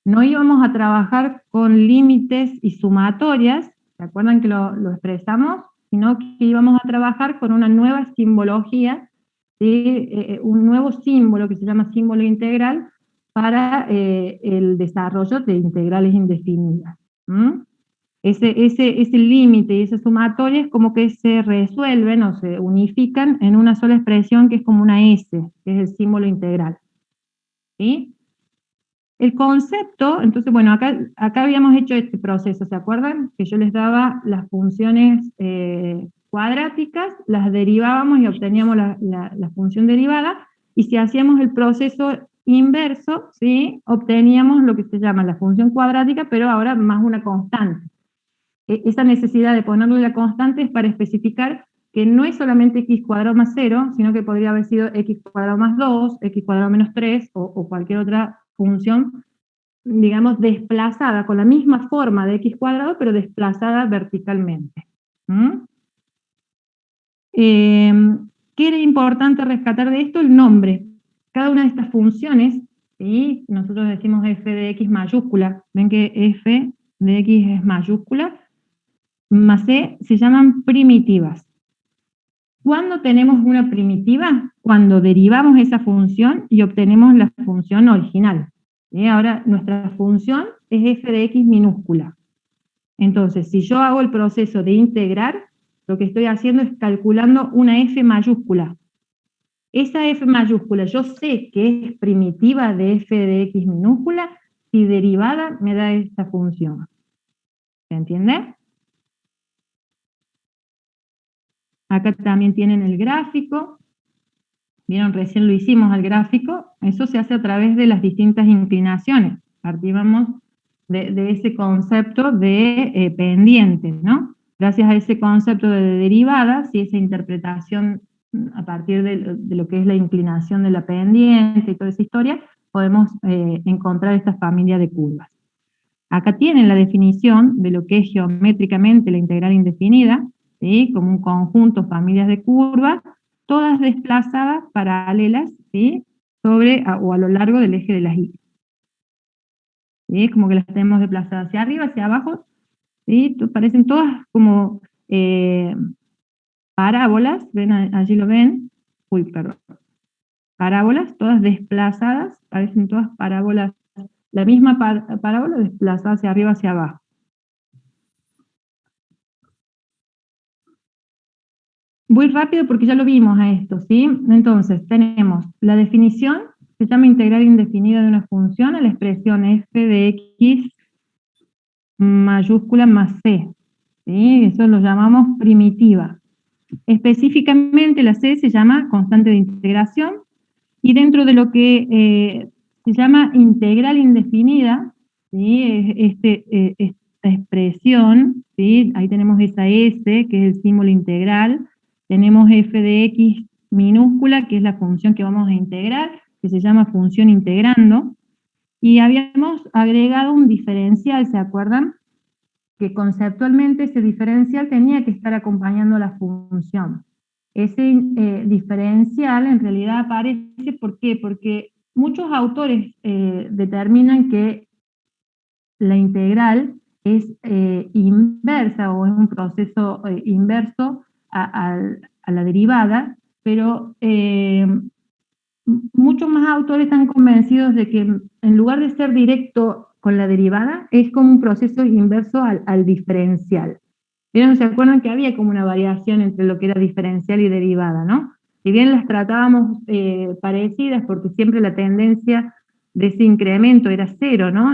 No íbamos a trabajar con límites y sumatorias, ¿se acuerdan que lo expresamos? Sino que íbamos a trabajar con una nueva simbología, ¿sí?, un nuevo símbolo que se llama símbolo integral para el desarrollo de integrales indefinidas. Ese límite y esa sumatoria es como que se resuelven o se unifican en una sola expresión que es como una S, que es el símbolo integral. ¿Sí? El concepto, entonces, bueno, acá habíamos hecho este proceso, ¿se acuerdan? Que yo les daba las funciones cuadráticas, las derivábamos y obteníamos la función derivada, y si hacíamos el proceso inverso, ¿sí? Obteníamos lo que se llama la función cuadrática, pero ahora más una constante. Esa necesidad de ponerle la constante es para especificar que no es solamente x cuadrado más 0, sino que podría haber sido x cuadrado más 2, x cuadrado menos 3, o cualquier otra función, digamos, desplazada, con la misma forma de x cuadrado, pero desplazada verticalmente. ¿Qué era importante rescatar de esto? El nombre. Cada una de estas funciones, ¿sí? Nosotros decimos f de x mayúscula, ven que f de x es mayúscula, más c, se llaman primitivas. ¿Cuándo tenemos una primitiva? Cuando derivamos esa función y obtenemos la función original. Ahora nuestra función es f de x minúscula. Entonces, si yo hago el proceso de integrar, lo que estoy haciendo es calculando una f mayúscula. Esa f mayúscula, yo sé que es primitiva de f de x minúscula, si derivada me da esta función. ¿Se entiende? Acá también tienen el gráfico. Vieron, recién lo hicimos al gráfico. Eso se hace a través de las distintas inclinaciones. Partíamos de ese concepto de pendientes, ¿no? Gracias a ese concepto de derivadas y esa interpretación a partir de lo que es la inclinación de la pendiente y toda esa historia, podemos encontrar esta familia de curvas. Acá tienen la definición de lo que es geométricamente la integral indefinida, ¿sí? Como un conjunto, familias de curvas, todas desplazadas paralelas, ¿sí? Sobre o a lo largo del eje de las Y. ¿Sí? Como que las tenemos desplazadas hacia arriba, hacia abajo, ¿sí? Parecen todas como parábolas, ven, allí lo ven, uy, perdón, parábolas, todas desplazadas, parecen todas parábolas, la misma parábola desplazada hacia arriba, hacia abajo. Voy rápido porque ya lo vimos a esto, ¿sí? Entonces, tenemos la definición, se llama integral indefinida de una función, a la expresión f de x mayúscula más c, ¿sí? Eso lo llamamos primitiva. Específicamente la c se llama constante de integración, y dentro de lo que se llama integral indefinida, ¿sí? Esta expresión, ¿sí? Ahí tenemos esa s, que es el símbolo integral, tenemos f de x minúscula, que es la función que vamos a integrar, que se llama función integrando, y habíamos agregado un diferencial, ¿se acuerdan? Que conceptualmente ese diferencial tenía que estar acompañando la función. Ese diferencial en realidad aparece, ¿por qué? Porque muchos autores determinan que la integral es inversa, o es un proceso inverso a la derivada, pero muchos más autores están convencidos de que en lugar de ser directo con la derivada, es como un proceso inverso al diferencial. ¿Vieron? ¿Se acuerdan que había como una variación entre lo que era diferencial y derivada, no? Si bien las tratábamos parecidas, porque siempre la tendencia de ese incremento era cero, ¿no?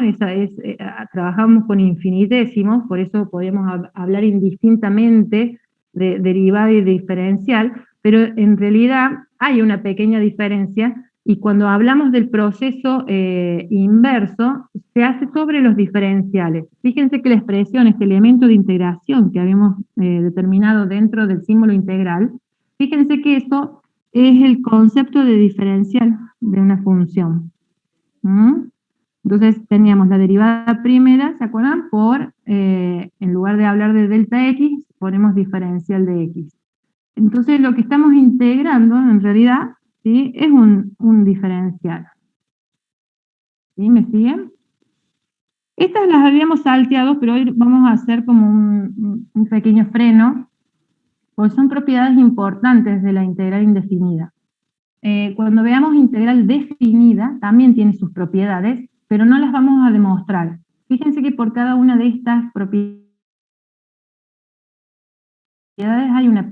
Trabajábamos con infinitésimos, por eso podíamos hablar indistintamente de derivada y de diferencial, pero en realidad hay una pequeña diferencia, y cuando hablamos del proceso inverso, se hace sobre los diferenciales. Fíjense que la expresión, este elemento de integración que habíamos determinado dentro del símbolo integral, fíjense que eso es el concepto de diferencial de una función. Entonces teníamos la derivada primera, ¿se acuerdan? En lugar de hablar de delta x, ponemos diferencial de x. Entonces lo que estamos integrando en realidad, ¿sí? Es un diferencial. ¿Sí? ¿Me siguen? Estas las habíamos salteado, pero hoy vamos a hacer como un pequeño freno, porque son propiedades importantes de la integral indefinida. Cuando veamos integral definida, también tiene sus propiedades, pero no las vamos a demostrar. Fíjense que por cada una de estas propiedades hay una,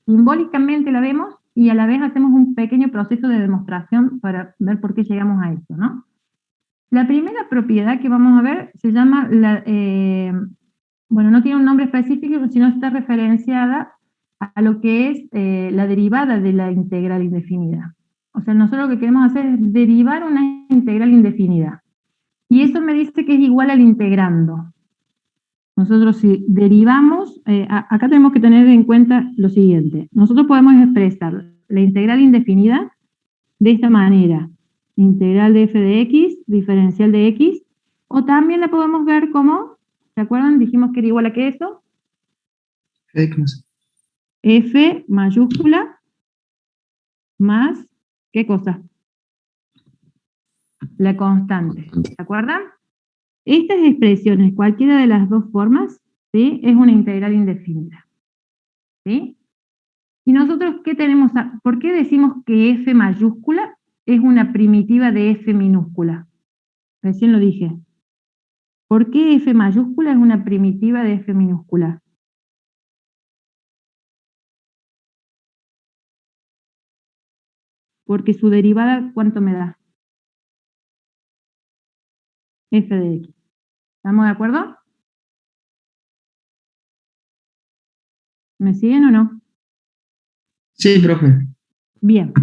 simbólicamente la vemos, y a la vez hacemos un pequeño proceso de demostración para ver por qué llegamos a esto, ¿no? La primera propiedad que vamos a ver se llama, bueno, no tiene un nombre específico, sino está referenciada a lo que es la derivada de la integral indefinida. O sea, nosotros lo que queremos hacer es derivar una integral indefinida. Y eso me dice que es igual al integrando. Nosotros si derivamos, acá tenemos que tener en cuenta lo siguiente. Nosotros podemos expresar la integral indefinida de esta manera. Integral de f de x, diferencial de x, o también la podemos ver como, ¿se acuerdan? Dijimos que era igual a ¿qué eso? F mayúscula más, ¿qué cosa? La constante, ¿se acuerdan? Estas expresiones, cualquiera de las dos formas, ¿sí? Es una integral indefinida, ¿sí? Y nosotros, ¿qué tenemos? ¿Por qué decimos que f mayúscula es una primitiva de f minúscula? Recién lo dije. ¿Por qué f mayúscula es una primitiva de f minúscula? Porque su derivada, ¿cuánto me da? F de x. ¿Estamos de acuerdo? ¿Me siguen o no? Sí, profe. Bien.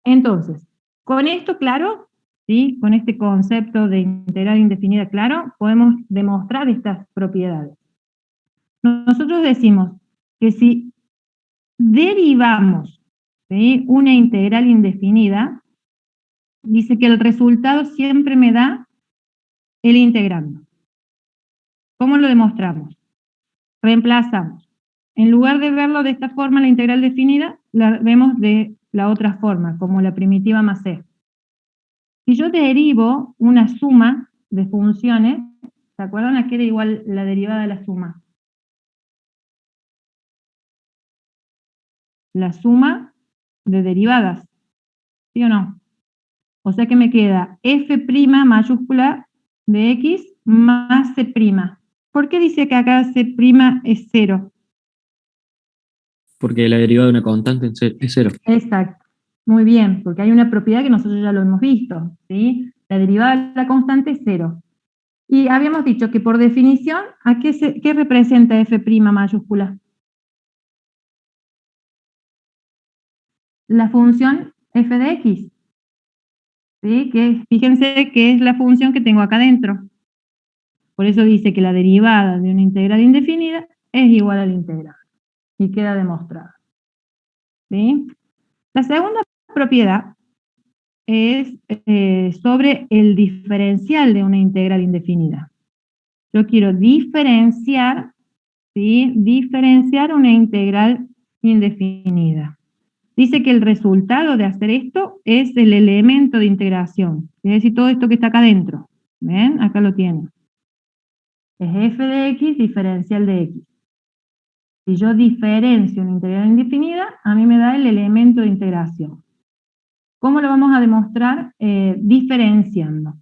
Entonces, con esto claro, ¿sí? Con este concepto de integral indefinida claro, podemos demostrar estas propiedades. Nosotros decimos que si derivamos, ¿sí?, una integral indefinida, dice que el resultado siempre me da el integrando. ¿Cómo lo demostramos? Reemplazamos. En lugar de verlo de esta forma, la integral definida, la vemos de la otra forma, como la primitiva más c. Si yo derivo una suma de funciones, ¿se acuerdan a qué era igual la derivada de la suma? La suma de derivadas, ¿sí o no? O sea que me queda f' mayúscula de x más c'. ¿Por qué dice que acá c' es 0? Porque la derivada de una constante es 0. Exacto. Muy bien, porque hay una propiedad que nosotros ya lo hemos visto, ¿sí? La derivada de la constante es 0. Y habíamos dicho que por definición, ¿a qué representa f' mayúscula? La función f de x. ¿Sí? Que fíjense que es la función que tengo acá adentro. Por eso dice que la derivada de una integral indefinida es igual al integral. Y queda demostrado. ¿Sí? La segunda propiedad es sobre el diferencial de una integral indefinida. Yo quiero diferenciar, ¿sí?, diferenciar una integral indefinida. Dice que el resultado de hacer esto es el elemento de integración. Es decir, todo esto que está acá adentro. ¿Ven? Acá lo tienen. Es f de x diferencial de x. Si yo diferencio una integral indefinida, a mí me da el elemento de integración. ¿Cómo lo vamos a demostrar? Diferenciando.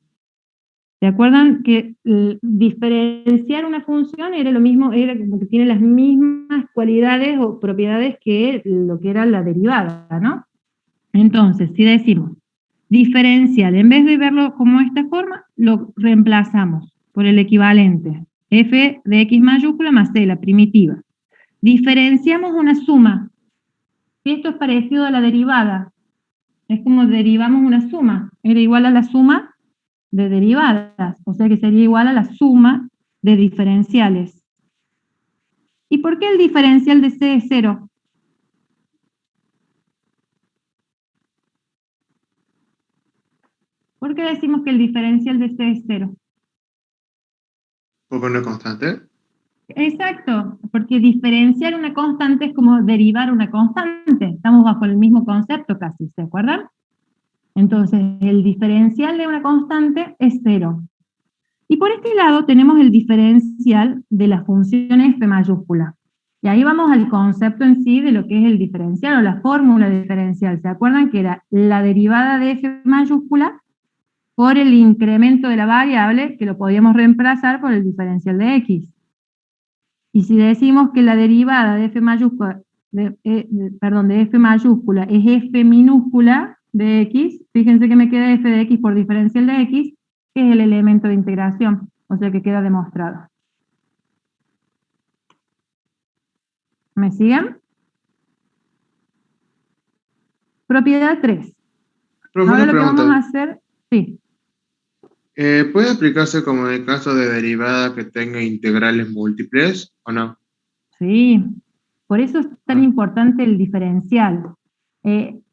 ¿Se acuerdan que diferenciar una función era lo mismo, era como que tiene las mismas cualidades o propiedades que lo que era la derivada, ¿no? Entonces, si decimos diferencial, en vez de verlo como esta forma, lo reemplazamos por el equivalente. F de x mayúscula más c, la primitiva. Diferenciamos una suma. Si esto es parecido a la derivada, es como derivamos una suma, era igual a la suma de derivadas, o sea que sería igual a la suma de diferenciales. ¿Y por qué el diferencial de c es 0? ¿Por qué decimos que el diferencial de c es 0? ¿Porque no es constante? Exacto, porque diferenciar una constante es como derivar una constante. Estamos bajo el mismo concepto casi, ¿se acuerdan? Entonces, el diferencial de una constante es 0. Y por este lado tenemos el diferencial de la función f mayúscula. Y ahí vamos al concepto en sí de lo que es el diferencial o la fórmula diferencial. ¿Se acuerdan que era la derivada de f mayúscula por el incremento de la variable, que lo podíamos reemplazar por el diferencial de x? Y si decimos que la derivada de f mayúscula, de f mayúscula es f minúscula de x, fíjense que me queda f de x por diferencial de x, que es el elemento de integración, o sea que queda demostrado. ¿Me siguen? Propiedad 3. Profe, Ahora una lo que vamos a pregunta. hacer, sí. ¿Puede aplicarse como en el caso de derivada que tenga integrales múltiples o no? Sí, por eso es tan importante el diferencial.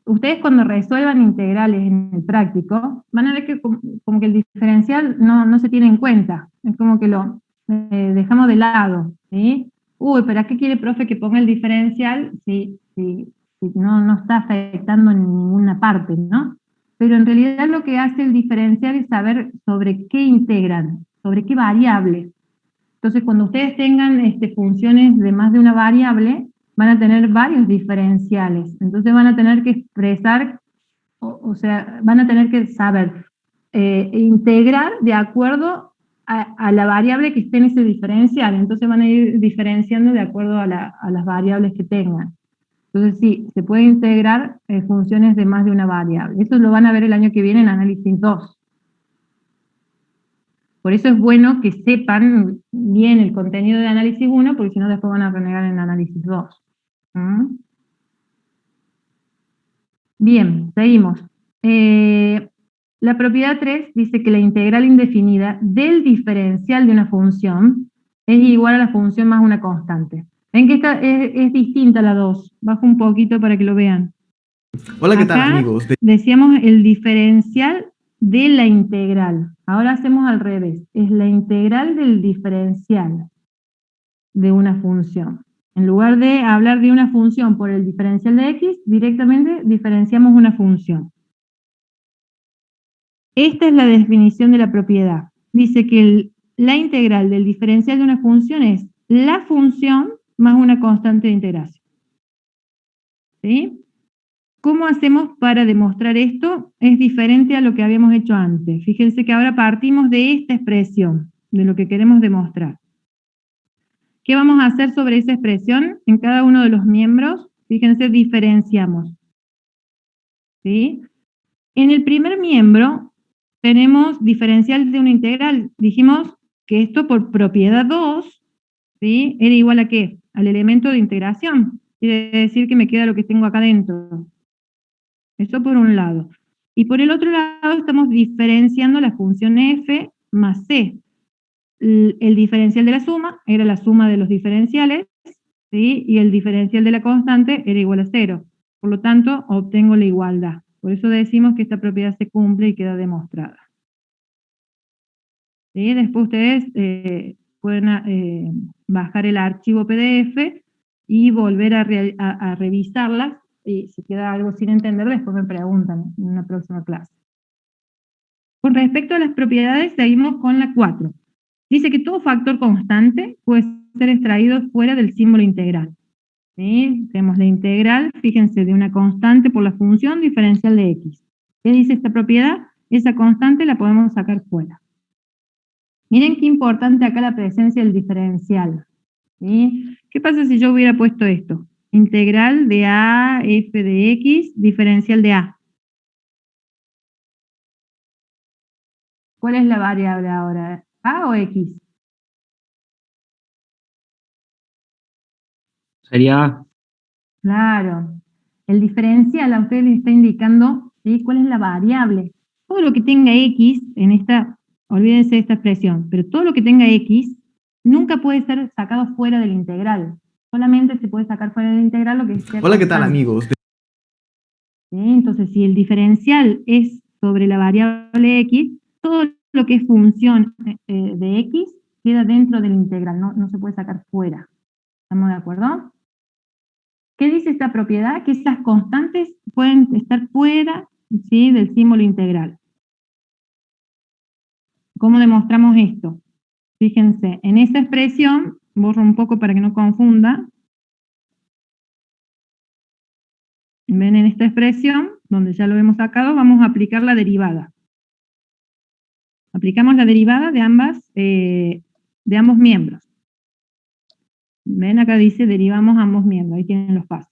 Ustedes cuando resuelvan integrales en el práctico, van a ver que como que el diferencial no se tiene en cuenta. Es como que lo dejamos de lado, ¿sí? Uy, ¿para qué quiere, profe, que ponga el diferencial si no está afectando en ninguna parte, ¿no? Pero en realidad lo que hace el diferencial es saber sobre qué integran, sobre qué variable. Entonces, cuando ustedes tengan funciones de más de una variable, van a tener varios diferenciales. Entonces van a tener que expresar, o sea, van a tener que saber integrar de acuerdo a la variable que esté en ese diferencial. Entonces van a ir diferenciando de acuerdo a las variables que tengan. Entonces sí, se puede integrar funciones de más de una variable. Eso lo van a ver el año que viene en análisis 2. Por eso es bueno que sepan bien el contenido de análisis 1, porque si no después van a renegar en análisis 2. ¿Mm? Bien, seguimos. La propiedad 3 dice que la integral indefinida del diferencial de una función es igual a la función más una constante. Ven que esta es distinta a la 2. Bajo un poquito para que lo vean. Hola, ¿qué tal, Acá amigos? decíamos el diferencial de la integral. Ahora hacemos al revés. Es la integral del diferencial de una función. En lugar de hablar de una función por el diferencial de x, directamente diferenciamos una función. Esta es la definición de la propiedad. Dice que la integral del diferencial de una función es la función más una constante de integración. ¿Sí? ¿Cómo hacemos para demostrar esto? Es diferente a lo que habíamos hecho antes. Fíjense que ahora partimos de esta expresión, de lo que queremos demostrar. ¿Qué vamos a hacer sobre esa expresión? En cada uno de los miembros, fíjense, diferenciamos. ¿Sí? En el primer miembro tenemos diferencial de una integral. Dijimos que esto por propiedad 2, ¿sí? Era igual a ¿qué? Al elemento de integración. Quiere decir que me queda lo que tengo acá dentro. Eso por un lado. Y por el otro lado estamos diferenciando la función f más c. El diferencial de la suma era la suma de los diferenciales, ¿sí? Y el diferencial de la constante era igual a 0. Por lo tanto, obtengo la igualdad. Por eso decimos que esta propiedad se cumple y queda demostrada. ¿Sí? Después ustedes pueden bajar el archivo PDF y volver a revisarlas. Y si queda algo sin entender, después me preguntan en una próxima clase. Con respecto a las propiedades, seguimos con la 4. Dice que todo factor constante puede ser extraído fuera del símbolo integral. ¿Sí? Tenemos la integral, fíjense, de una constante por la función diferencial de x. ¿Qué dice esta propiedad? Esa constante la podemos sacar fuera. Miren qué importante acá la presencia del diferencial. ¿Sí? ¿Qué pasa si yo hubiera puesto esto? Integral de a f de x, diferencial de a. ¿Cuál es la variable ahora? ¿A o x? Sería A. Claro. El diferencial a ustedes les está indicando, ¿sí?, cuál es la variable. Todo lo que tenga x en esta, olvídense de esta expresión, pero todo lo que tenga x nunca puede ser sacado fuera del integral. Solamente se puede sacar fuera del integral lo que sea Hola, ¿qué tal, constante. amigos? ¿Sí? Entonces, si el diferencial es sobre la variable x, todo lo que es función de x queda dentro del integral, no se puede sacar fuera. ¿Estamos de acuerdo? ¿Qué dice esta propiedad? Que esas constantes pueden estar fuera, ¿sí?, del símbolo integral. ¿Cómo demostramos esto? Fíjense, en esta expresión, borro un poco para que no confunda. Ven, en esta expresión, donde ya lo hemos sacado, vamos a aplicar la derivada. Aplicamos la derivada de ambos miembros. Ven, acá dice derivamos ambos miembros, ahí tienen los pasos.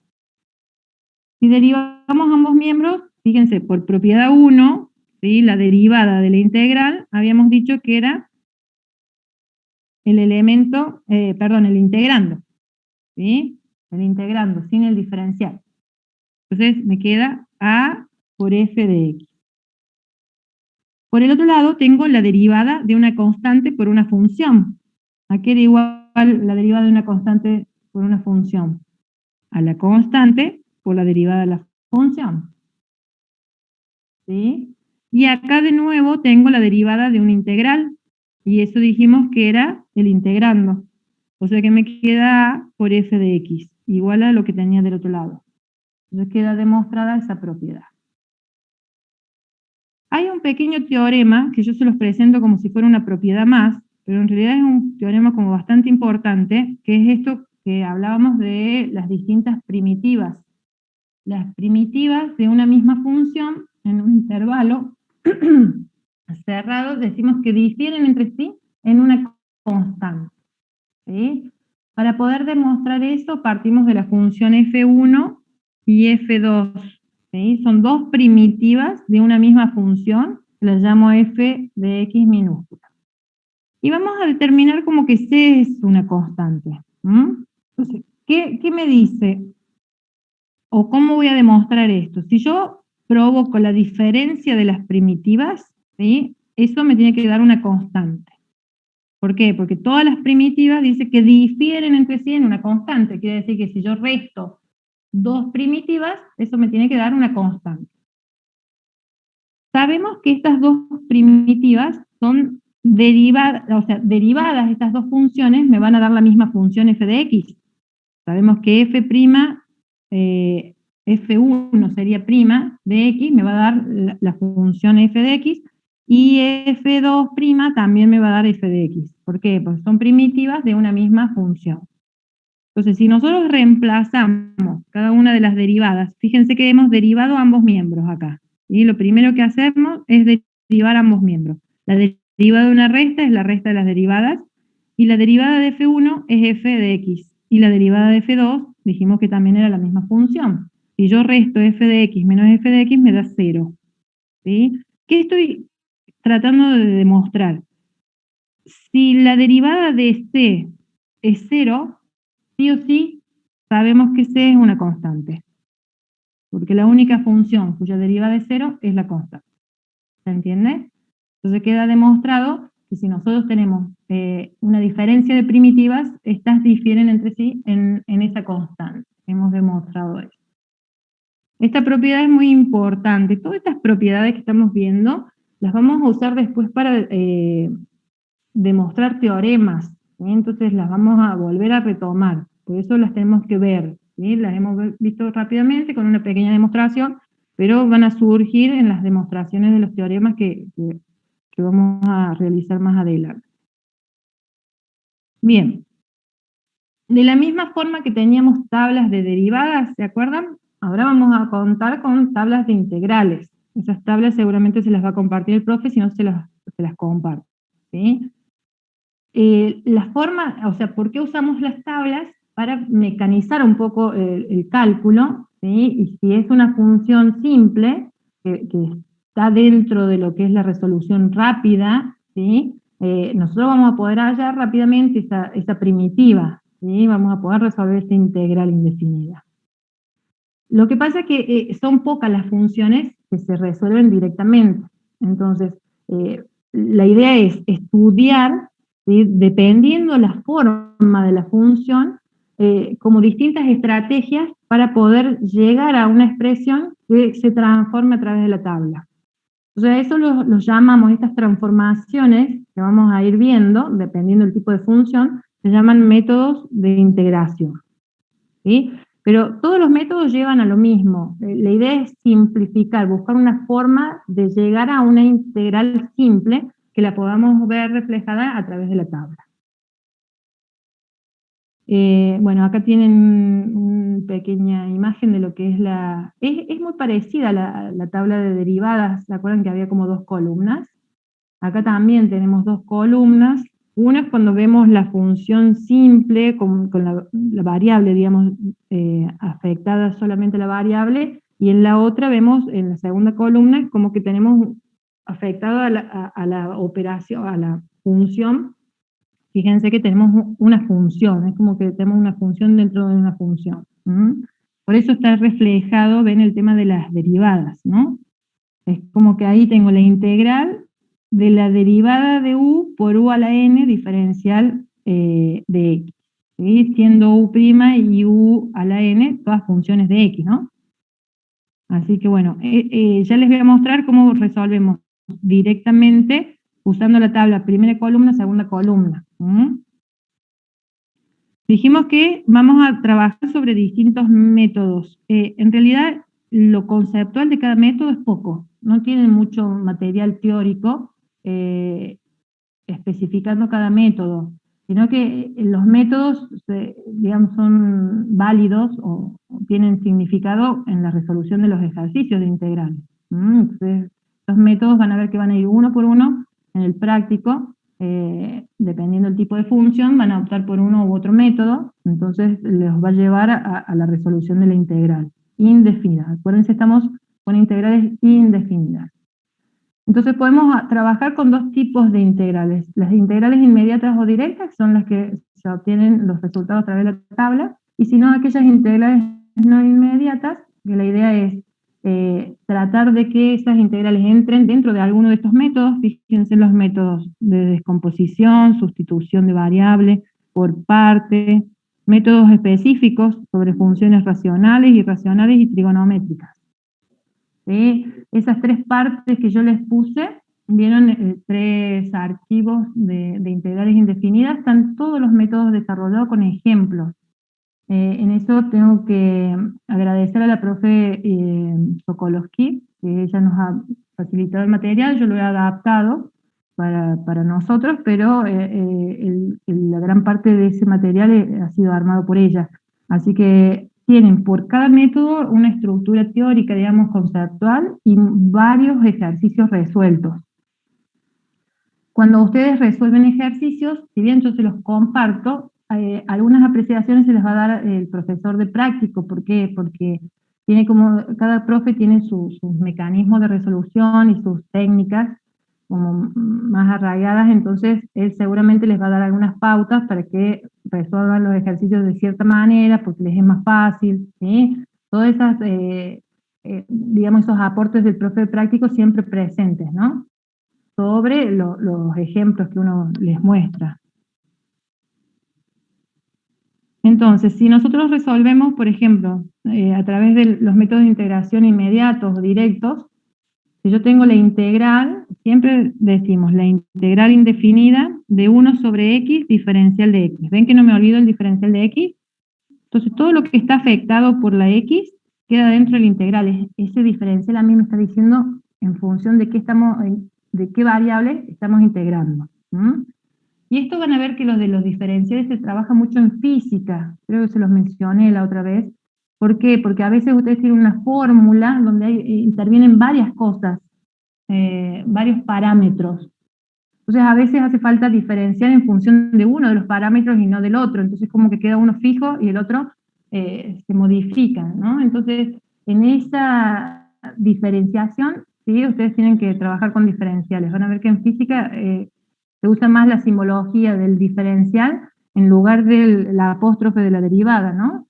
Si derivamos ambos miembros, fíjense, por propiedad 1, ¿sí? La derivada de la integral, habíamos dicho que era el elemento, el integrando, ¿sí? El integrando, sin el diferencial. Entonces me queda A por f de x. Por el otro lado tengo la derivada de una constante por una función. ¿A qué era igual la derivada de una constante por una función? A la constante por la derivada de la función. ¿Sí? Y acá de nuevo tengo la derivada de una integral, y eso dijimos que era el integrando. O sea que me queda A por f de x, igual a lo que tenía del otro lado. Entonces queda demostrada esa propiedad. Hay un pequeño teorema que yo se los presento como si fuera una propiedad más, pero en realidad es un teorema como bastante importante, que es esto que hablábamos de las distintas primitivas. Las primitivas de una misma función en un intervalo cerrado decimos que difieren entre sí en una constante, ¿sí? Para poder demostrar eso partimos de la función f1 y f2, ¿sí? Son dos primitivas de una misma función, las llamo f de x minúscula. Y vamos a determinar como que c es una constante. Entonces, ¿qué me dice? ¿O cómo voy a demostrar esto? Si yo provoco la diferencia de las primitivas, ¿sí? Eso me tiene que dar una constante. ¿Por qué? Porque todas las primitivas dice que difieren entre sí en una constante. Quiere decir que si yo resto dos primitivas, eso me tiene que dar una constante. Sabemos que estas dos primitivas son derivadas, o sea, derivadas estas dos funciones me van a dar la misma función f de x. Sabemos que f1 sería prima de x, me va a dar la función f de x, y f2' también me va a dar f de x. ¿Por qué? Porque son primitivas de una misma función. Entonces, si nosotros reemplazamos cada una de las derivadas, fíjense que hemos derivado ambos miembros acá. Y lo primero que hacemos es derivar ambos miembros. La derivada de una resta es la resta de las derivadas, y la derivada de f1 es f de x. Y la derivada de f2 dijimos que también era la misma función. Si yo resto f de x menos f de x me da 0. ¿Sí? ¿Qué estoy tratando de demostrar? Si la derivada de c es 0, sí o sí sabemos que c es una constante. Porque la única función cuya derivada es 0 es la constante. ¿Se entiende? Entonces queda demostrado que si nosotros tenemos una diferencia de primitivas, estas difieren entre sí en esa constante. Hemos demostrado eso. Esta propiedad es muy importante. Todas estas propiedades que estamos viendo las vamos a usar después para demostrar teoremas, ¿sí? Entonces las vamos a volver a retomar. Por eso las tenemos que ver, ¿sí? Las hemos visto rápidamente con una pequeña demostración, pero van a surgir en las demostraciones de los teoremas que vamos a realizar más adelante. Bien. De la misma forma que teníamos tablas de derivadas, ¿se acuerdan? Ahora vamos a contar con tablas de integrales. Esas tablas seguramente se las va a compartir el profe, si no se las comparto, ¿sí? La forma, o sea, ¿por qué usamos las tablas? Para mecanizar un poco el cálculo, ¿sí? Y si es una función simple, que está dentro de lo que es la resolución rápida, ¿sí? Nosotros vamos a poder hallar rápidamente esa primitiva, ¿sí? Vamos a poder resolver esta integral indefinida. Lo que pasa es que son pocas las funciones que se resuelven directamente. Entonces, la idea es estudiar, ¿sí? Dependiendo la forma de la función, como distintas estrategias para poder llegar a una expresión que se transforme a través de la tabla. O sea, eso lo llamamos, estas transformaciones que vamos a ir viendo, dependiendo del tipo de función, se llaman métodos de integración, ¿sí? Pero todos los métodos llevan a lo mismo. La idea es simplificar, buscar una forma de llegar a una integral simple que la podamos ver reflejada a través de la tabla. Bueno, acá tienen una pequeña imagen de lo que es es muy parecida a la tabla de derivadas. ¿Se acuerdan que había como dos columnas? Acá también tenemos dos columnas. Una es cuando vemos la función simple con la variable, digamos, afectada solamente la variable, y en la otra vemos, en la segunda columna, como que tenemos afectado a la operación, a la función. Fíjense que tenemos una función, es como que tenemos una función dentro de una función. Por eso está reflejado, ven, el tema de las derivadas, ¿no? Es como que ahí tengo la integral de la derivada de u por u a la n diferencial de x, ¿sí? Siendo u' y u a la n todas funciones de x, ¿no? Así que bueno, ya les voy a mostrar cómo resolvemos directamente usando la tabla primera columna, segunda columna. Dijimos que vamos a trabajar sobre distintos métodos. En realidad, lo conceptual de cada método es poco, no tienen mucho material teórico especificando cada método, sino que los métodos, digamos, son válidos o tienen significado en la resolución de los ejercicios de integrales. Entonces, los métodos van a ver que van a ir uno por uno en el práctico, dependiendo del tipo de función, van a optar por uno u otro método, entonces les va a llevar a la resolución de la integral indefinida. Acuérdense, estamos con integrales indefinidas. Entonces podemos trabajar con dos tipos de integrales. Las integrales inmediatas o directas, que son las que se obtienen los resultados a través de la tabla, y si no, aquellas integrales no inmediatas, que la idea es tratar de que esas integrales entren dentro de alguno de estos métodos. Fíjense los métodos de descomposición, sustitución de variable por parte, métodos específicos sobre funciones racionales, irracionales y trigonométricas. ¿Sí? Esas tres partes que yo les puse, vieron tres archivos de integrales indefinidas, están todos los métodos desarrollados con ejemplos. En eso tengo que agradecer a la profe Sokolowski, que ella nos ha facilitado el material, yo lo he adaptado para nosotros, pero la gran parte de ese material ha sido armado por ella. Así que tienen por cada método una estructura teórica, digamos, conceptual, y varios ejercicios resueltos. Cuando ustedes resuelven ejercicios, si bien yo se los comparto, algunas apreciaciones se les va a dar el profesor de práctico. ¿Por qué? Porque tiene cada profe tiene sus mecanismos de resolución y sus técnicas como más arraigadas, entonces él seguramente les va a dar algunas pautas para que resuelvan los ejercicios de cierta manera, porque les es más fácil, ¿sí? Todas esas, digamos, esos aportes del profe de práctico siempre presentes, ¿no? Sobre los ejemplos que uno les muestra. Entonces, si nosotros resolvemos, por ejemplo, a través de los métodos de integración inmediatos o directos, si yo tengo la integral, siempre decimos la integral indefinida de 1 sobre x diferencial de x. ¿Ven que no me olvido el diferencial de x? Entonces todo lo que está afectado por la x queda dentro del integral. Ese diferencial a mí me está diciendo en función de qué variable estamos integrando. Y esto van a ver que los de los diferenciales se trabaja mucho en física, creo que se los mencioné la otra vez. ¿Por qué? Porque a veces ustedes tienen una fórmula donde intervienen varias cosas, varios parámetros. Entonces a veces hace falta diferenciar en función de uno de los parámetros y no del otro, entonces como que queda uno fijo y el otro se modifica, ¿no? Entonces en esa diferenciación, ¿sí? Ustedes tienen que trabajar con diferenciales. Van a ver que en física se usa más la simbología del diferencial en lugar de la apóstrofe de la derivada, ¿no?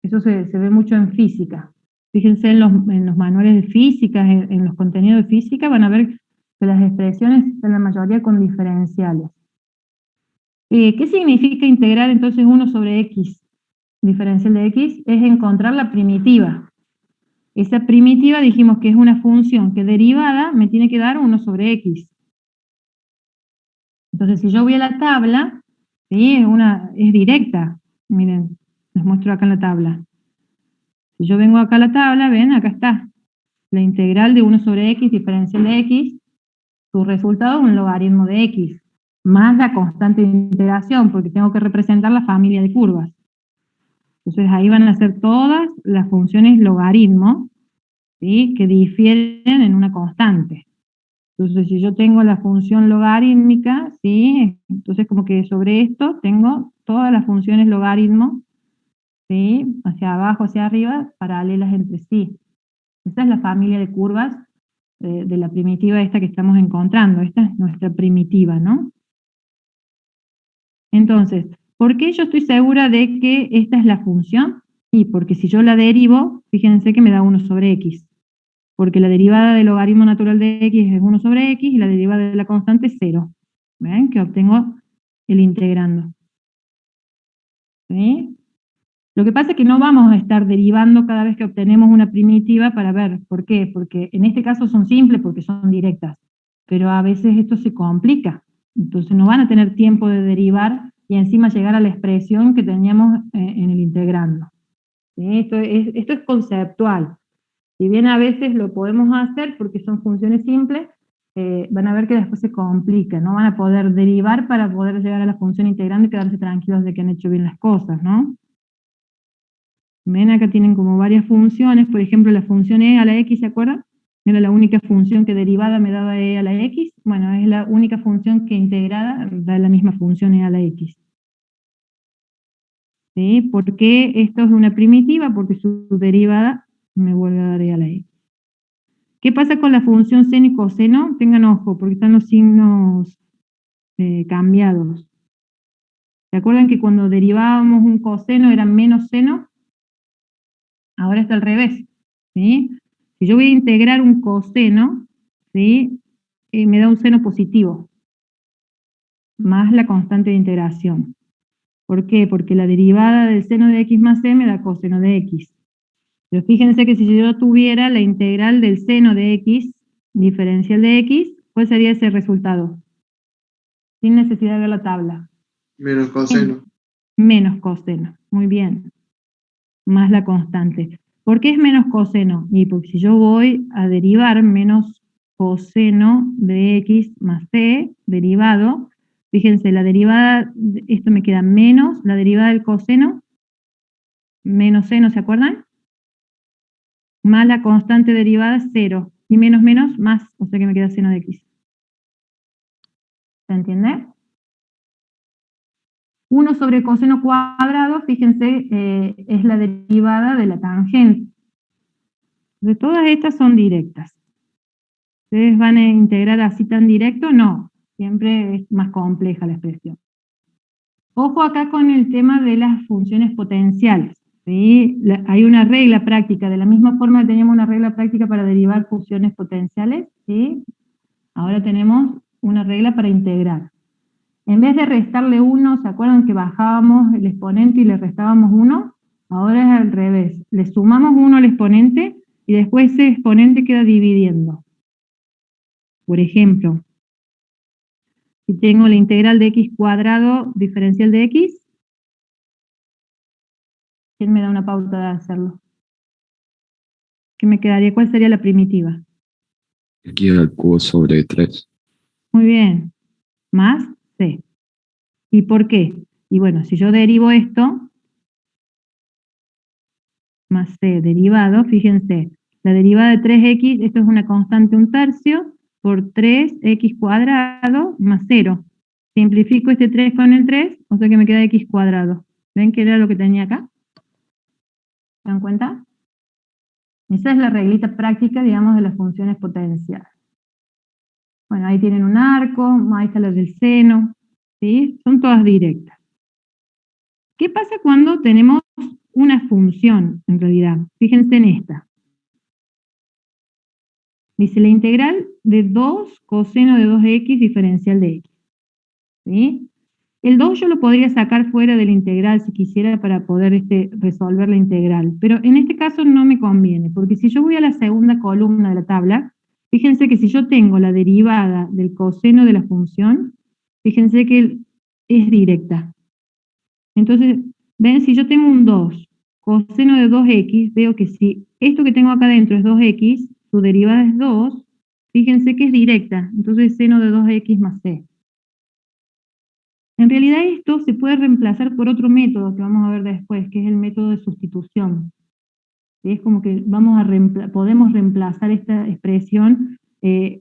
Eso se ve mucho en física. Fíjense en los manuales de física, en los contenidos de física, van a ver que las expresiones están la mayoría con diferenciales. ¿Qué significa integrar entonces 1 sobre x? Diferencial de x es encontrar la primitiva. Esa primitiva dijimos que es una función que derivada me tiene que dar 1 sobre x. Entonces si yo voy a la tabla, ¿sí? Es directa. Miren, les muestro acá en la tabla. Si yo vengo acá a la tabla, ven, acá está. La integral de 1 sobre x, diferencial de x, su resultado es un logaritmo de x, más la constante de integración, porque tengo que representar la familia de curvas. Entonces ahí van a ser todas las funciones logaritmo, ¿sí? Que difieren en una constante. Entonces si yo tengo la función logarítmica, ¿sí? Entonces como que sobre esto tengo todas las funciones logaritmo, ¿sí? Hacia abajo, hacia arriba, paralelas entre sí. Esa es la familia de curvas de la primitiva esta que estamos encontrando. Esta es nuestra primitiva, ¿no? Entonces, ¿por qué yo estoy segura de que esta es la función? Y porque si yo la derivo, fíjense que me da 1 sobre x. Porque la derivada del logaritmo natural de x es 1 sobre x y la derivada de la constante es 0. ¿Ven? Que obtengo el integrando. ¿Sí? Lo que pasa es que no vamos a estar derivando cada vez que obtenemos una primitiva para ver por qué. Porque en este caso son simples porque son directas. Pero a veces esto se complica. Entonces no van a tener tiempo de derivar y encima llegar a la expresión que teníamos en el integrando. ¿Sí? Esto es conceptual. Si bien a veces lo podemos hacer porque son funciones simples, van a ver que después se complica, no van a poder derivar para poder llegar a la función integrando y quedarse tranquilos de que han hecho bien las cosas, ¿no? Ven, acá tienen como varias funciones, por ejemplo la función e a la x, ¿se acuerdan? Era la única función que derivada me daba e a la x, bueno, es la única función que integrada da la misma función e a la x. ¿Sí? ¿Por qué esto es una primitiva? Porque su derivada me vuelve a dar e a la x. ¿Qué pasa con la función seno y coseno? Tengan ojo, porque están los signos cambiados. ¿Se acuerdan que cuando derivábamos un coseno era menos seno? Ahora está al revés. ¿Sí? Si yo voy a integrar un coseno, ¿sí? Me da un seno positivo, más la constante de integración. ¿Por qué? Porque la derivada del seno de x más c me da coseno de x. Pero fíjense que si yo tuviera la integral del seno de x, diferencial de x, ¿cuál sería ese resultado? Sin necesidad de ver la tabla. Menos coseno. Menos coseno, muy bien. Más la constante. ¿Por qué es menos coseno? Y porque si yo voy a derivar menos coseno de x más c, derivado, fíjense, la derivada, esto me queda menos, la derivada del coseno, menos seno, ¿se acuerdan? Más la constante derivada 0, y menos menos más, o sea que me queda seno de x. ¿Se entiende? 1 sobre coseno cuadrado, fíjense, es la derivada de la tangente. De todas estas son directas. ¿Ustedes van a integrar así tan directo? No, siempre es más compleja la expresión. Ojo acá con el tema de las funciones potenciales. ¿Sí? Hay una regla práctica, de la misma forma que teníamos una regla práctica para derivar funciones potenciales, ¿sí? Ahora tenemos una regla para integrar. En vez de restarle 1, ¿se acuerdan que bajábamos el exponente y le restábamos 1? Ahora es al revés, le sumamos 1 al exponente y después ese exponente queda dividiendo. Por ejemplo, si tengo la integral de x cuadrado diferencial de x, ¿quién me da una pauta de hacerlo? ¿Qué me quedaría? ¿Cuál sería la primitiva? Aquí al cubo sobre 3. Muy bien. Más c. ¿Y por qué? Y bueno, si yo derivo esto, más c derivado, fíjense, la derivada de 3x, esto es una constante 1/3, por 3x cuadrado más 0. Simplifico este 3 con el 3, o sea que me queda x cuadrado. ¿Ven que era lo que tenía acá? ¿Se dan cuenta? Esa es la reglita práctica, digamos, de las funciones potenciales. Bueno, ahí tienen un arco, ahí está la del seno, ¿sí? Son todas directas. ¿Qué pasa cuando tenemos una función, en realidad? Fíjense en esta. Dice la integral de 2 coseno de 2x diferencial de x. ¿Sí? El 2 yo lo podría sacar fuera de la integral si quisiera para poder resolver la integral, pero en este caso no me conviene, porque si yo voy a la segunda columna de la tabla, fíjense que si yo tengo la derivada del coseno de la función, fíjense que es directa. Entonces, ven, si yo tengo un 2 coseno de 2x, veo que si esto que tengo acá adentro es 2x, su derivada es 2, fíjense que es directa, entonces seno de 2x más c. En realidad esto se puede reemplazar por otro método que vamos a ver después, que es el método de sustitución. Es como que podemos reemplazar esta expresión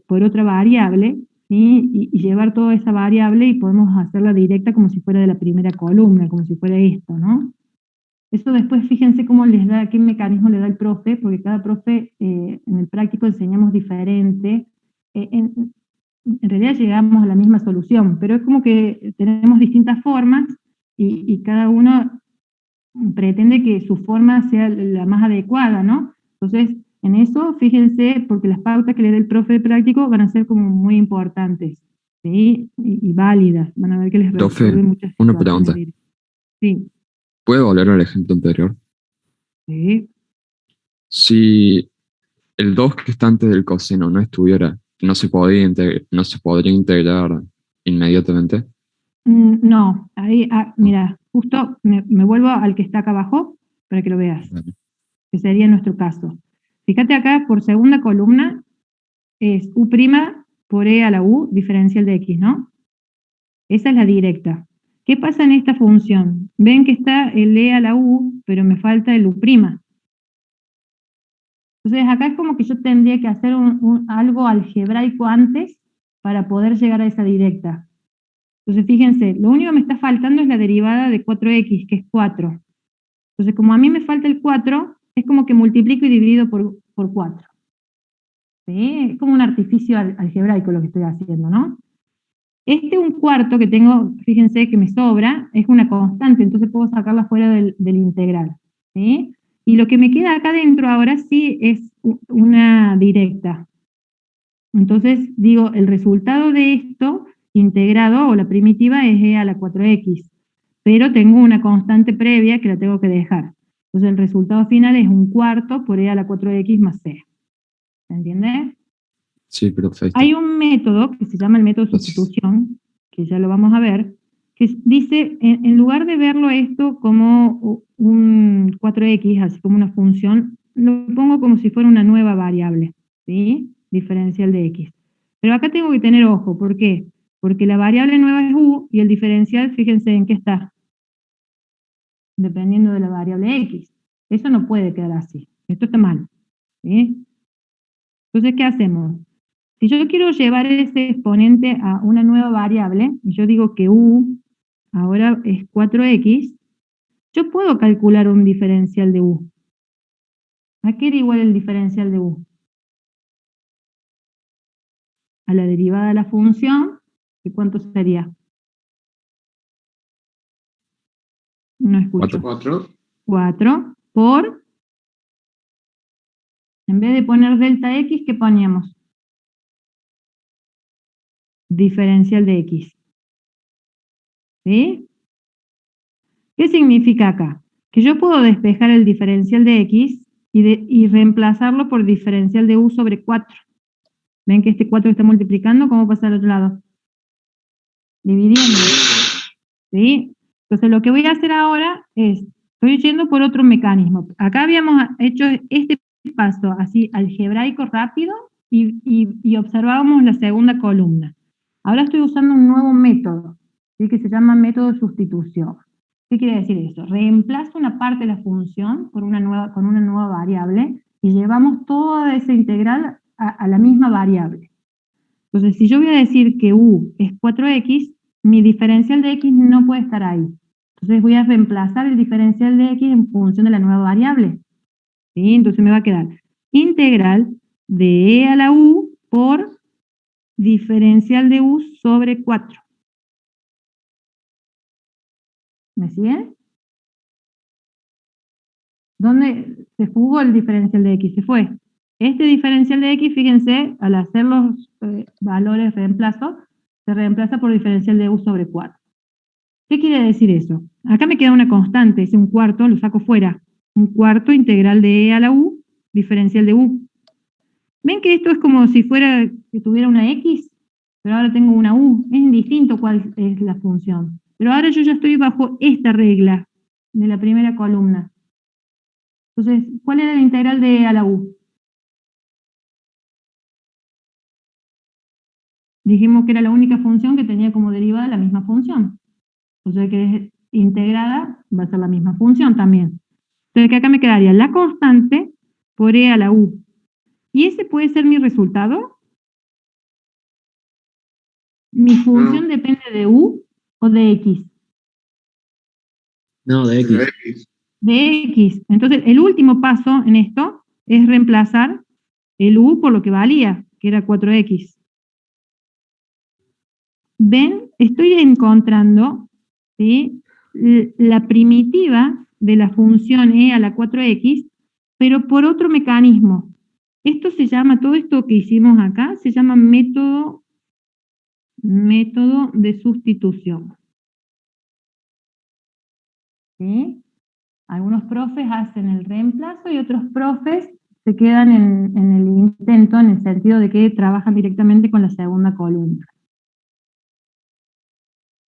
por otra variable, ¿sí? y llevar toda esa variable y podemos hacerla directa como si fuera de la primera columna, como si fuera esto, ¿no? Eso después fíjense cómo les da, qué mecanismo le da el profe, porque cada profe en el práctico enseñamos diferente. En realidad llegamos a la misma solución, pero es como que tenemos distintas formas y cada uno pretende que su forma sea la más adecuada, ¿no? Entonces, en eso, fíjense, porque las pautas que le dé el profe de práctico van a ser como muy importantes, ¿sí? Y válidas, van a ver que les Profe, resuelve muchas una situaciones. pregunta. Sí, ¿Puedo volver al ejemplo anterior? sí. Si el 2 que está antes del coseno no estuviera, no se podría integrar inmediatamente. No, ahí, mira, justo me vuelvo al que está acá abajo para que lo veas, Vale. que sería nuestro caso. Fíjate acá, por segunda columna, es U' por E a la U, diferencial de X, ¿no? Esa es la directa. ¿Qué pasa en esta función? Ven que está el E a la U, pero me falta el U'. Entonces acá es como que yo tendría que hacer algo algebraico antes para poder llegar a esa directa. Entonces fíjense, lo único que me está faltando es la derivada de 4x, que es 4. Entonces como a mí me falta el 4, es como que multiplico y divido por 4. ¿Sí? Es como un artificio algebraico lo que estoy haciendo, ¿no? Este 1/4 que tengo, fíjense que me sobra, es una constante, entonces puedo sacarla fuera del integral. ¿Sí? Y lo que me queda acá dentro ahora sí es una directa. Entonces digo, el resultado de esto integrado o la primitiva es e a la 4x, pero tengo una constante previa que la tengo que dejar. Entonces el resultado final es 1/4 por e a la 4x más c. ¿Se entiende? Sí, perfecto. Hay un método que se llama el método de Gracias. sustitución, que ya lo vamos a ver, que dice, en lugar de verlo esto como un 4x, así como una función, lo pongo como si fuera una nueva variable, ¿sí? Diferencial de x. Pero acá tengo que tener ojo, ¿por qué? Porque la variable nueva es u y el diferencial, fíjense en qué está, dependiendo de la variable x. Eso no puede quedar así, esto está mal, ¿sí? Entonces, ¿qué hacemos? Si yo quiero llevar ese exponente a una nueva variable, y yo digo que u ahora es 4x, yo puedo calcular un diferencial de u. ¿A qué era igual el diferencial de u? A la derivada de la función, ¿y cuánto sería? No escucho. 4. 4 por, en vez de poner delta x, ¿qué poníamos? Diferencial de x. ¿Sí? ¿Qué significa acá? Que yo puedo despejar el diferencial de x y reemplazarlo por diferencial de u sobre 4. ¿Ven que este 4 está multiplicando? ¿Cómo pasa al otro lado? Dividiendo. ¿Sí? Entonces lo que voy a hacer ahora es, estoy yendo por otro mecanismo. Acá habíamos hecho este paso así algebraico rápido y observábamos la segunda columna. Ahora estoy usando un nuevo método, ¿sí? Que se llama método de sustitución. ¿Qué quiere decir eso? Reemplazo una parte de la función con una nueva variable y llevamos toda esa integral a la misma variable. Entonces, si yo voy a decir que u es 4x, mi diferencial de x no puede estar ahí. Entonces voy a reemplazar el diferencial de x en función de la nueva variable. ¿Sí? Entonces me va a quedar integral de e a la u por diferencial de u sobre 4. ¿Me siguen? ¿Dónde se fugó el diferencial de x? Se fue. Este diferencial de x, fíjense, al hacer los valores reemplazo, se reemplaza por diferencial de u sobre 4. ¿Qué quiere decir eso? Acá me queda una constante, es 1/4, lo saco fuera. 1/4 integral de e a la u, diferencial de u. ¿Ven que esto es como si fuera que tuviera una x? Pero ahora tengo una u. Es indistinto cuál es la función. Pero ahora yo ya estoy bajo esta regla de la primera columna. Entonces, ¿cuál era la integral de e a la u? Dijimos que era la única función que tenía como derivada la misma función. O sea que es integrada, va a ser la misma función también. Entonces que acá me quedaría la constante por e a la u. ¿Y ese puede ser mi resultado? ¿Mi función depende de u o de x? No, de De X. X. de x. Entonces, el último paso en esto es reemplazar el u por lo que valía, que era 4x. ¿Ven? Estoy encontrando, ¿sí?, la primitiva de la función e a la 4x, pero por otro mecanismo. Esto se llama, todo esto que hicimos acá, se llama método de sustitución. ¿Sí? Algunos profes hacen el reemplazo y otros profes se quedan en el intento, en el sentido de que trabajan directamente con la segunda columna.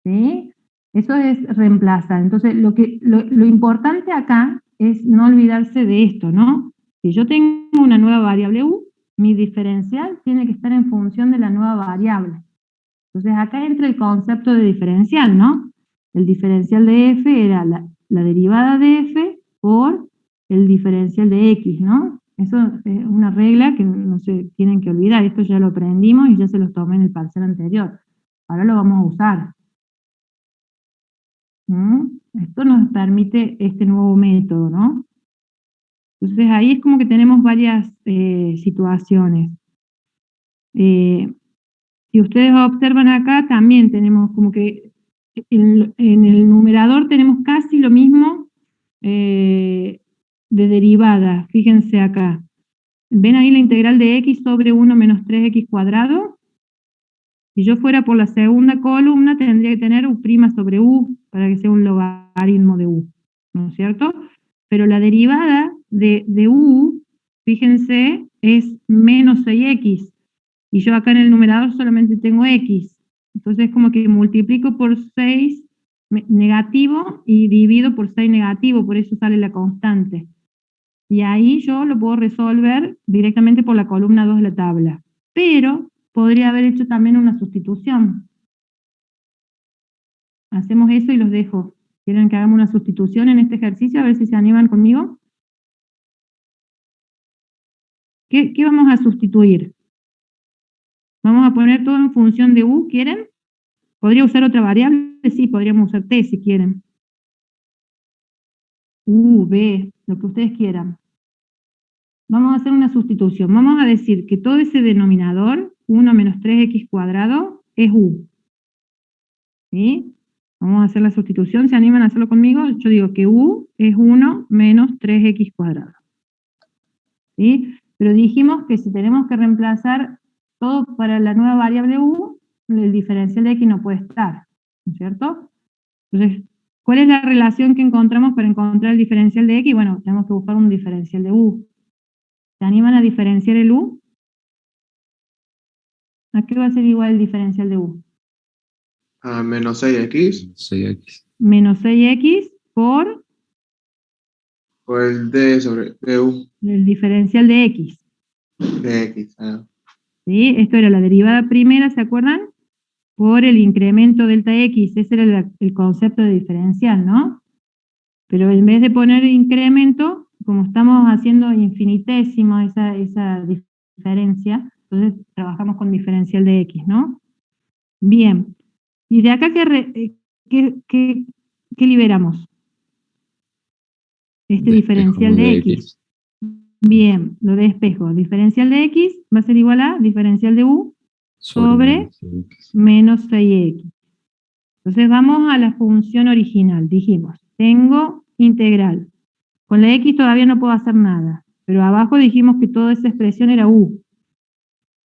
¿Sí? Eso es reemplazar. Entonces, lo importante acá es no olvidarse de esto, ¿no? Si yo tengo una nueva variable u, mi diferencial tiene que estar en función de la nueva variable. Entonces, acá entra el concepto de diferencial, ¿no? El diferencial de f era la derivada de f por el diferencial de x, ¿no? Eso es una regla que no se tienen que olvidar. Esto ya lo aprendimos y ya se los tomé en el parcial anterior. Ahora lo vamos a usar. Esto nos permite este nuevo método, ¿no? Entonces ahí es como que tenemos varias situaciones. Si ustedes observan acá, también tenemos como que en el numerador tenemos casi lo mismo de derivada. Fíjense acá. ¿Ven ahí la integral de x sobre 1 menos 3x cuadrado? Si yo fuera por la segunda columna, tendría que tener u' sobre u, para que sea un logaritmo de u, ¿no es cierto? Pero la derivada de u, fíjense, es menos 6x. Y yo acá en el numerador solamente tengo x. Entonces es como que multiplico por 6 negativo y divido por 6 negativo, por eso sale la constante. Y ahí yo lo puedo resolver directamente por la columna 2 de la tabla. Pero podría haber hecho también una sustitución. Hacemos eso y los dejo. ¿Quieren que hagamos una sustitución en este ejercicio? A ver si se animan conmigo. ¿Qué vamos a sustituir? Vamos a poner todo en función de u, ¿quieren? ¿Podría usar otra variable? Sí, podríamos usar t si quieren. U, b, lo que ustedes quieran. Vamos a hacer una sustitución. Vamos a decir que todo ese denominador, 1 menos 3x cuadrado, es u. ¿Sí? Vamos a hacer la sustitución. ¿Se animan a hacerlo conmigo? Yo digo que u es 1 menos 3x cuadrado. ¿Sí? Pero dijimos que si tenemos que reemplazar todo para la nueva variable u, el diferencial de x no puede estar, ¿no es cierto? Entonces, ¿cuál es la relación que encontramos para encontrar el diferencial de x? Bueno, tenemos que buscar un diferencial de u. ¿Se animan a diferenciar el u? ¿A qué va a ser igual el diferencial de u? A menos 6x. 6x. Menos 6x por O el d sobre du el diferencial de x. de x. ¿Sí? Esto era la derivada primera, ¿se acuerdan? Por el incremento delta x. Ese era el concepto de diferencial, ¿no? Pero en vez de poner incremento, como estamos haciendo infinitésimo esa diferencia, entonces trabajamos con diferencial de x, ¿no? Bien. ¿Y de acá qué liberamos? Este diferencial de x. Bien, lo de espejo. Diferencial de x va a ser igual a diferencial de u sobre menos 6x. Entonces vamos a la función original. Dijimos, tengo integral. Con la x todavía no puedo hacer nada, pero abajo dijimos que toda esa expresión era u.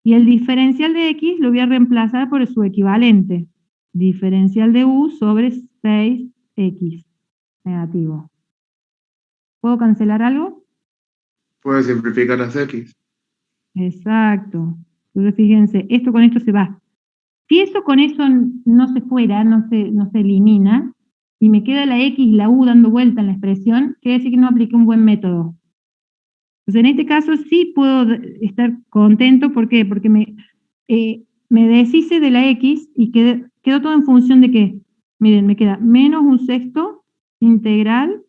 Y el diferencial de x lo voy a reemplazar por su equivalente. Diferencial de u sobre 6x negativo. ¿Puedo cancelar algo? Puedes simplificar las x. Exacto. Entonces fíjense, esto con esto se va. Si eso con eso no se fuera, no se elimina, y me queda la x y la u dando vuelta en la expresión, quiere decir que no apliqué un buen método. Entonces en este caso sí puedo estar contento. ¿Por qué? Porque me deshice de la x y quedó todo en función de qué. Miren, me queda menos un sexto integral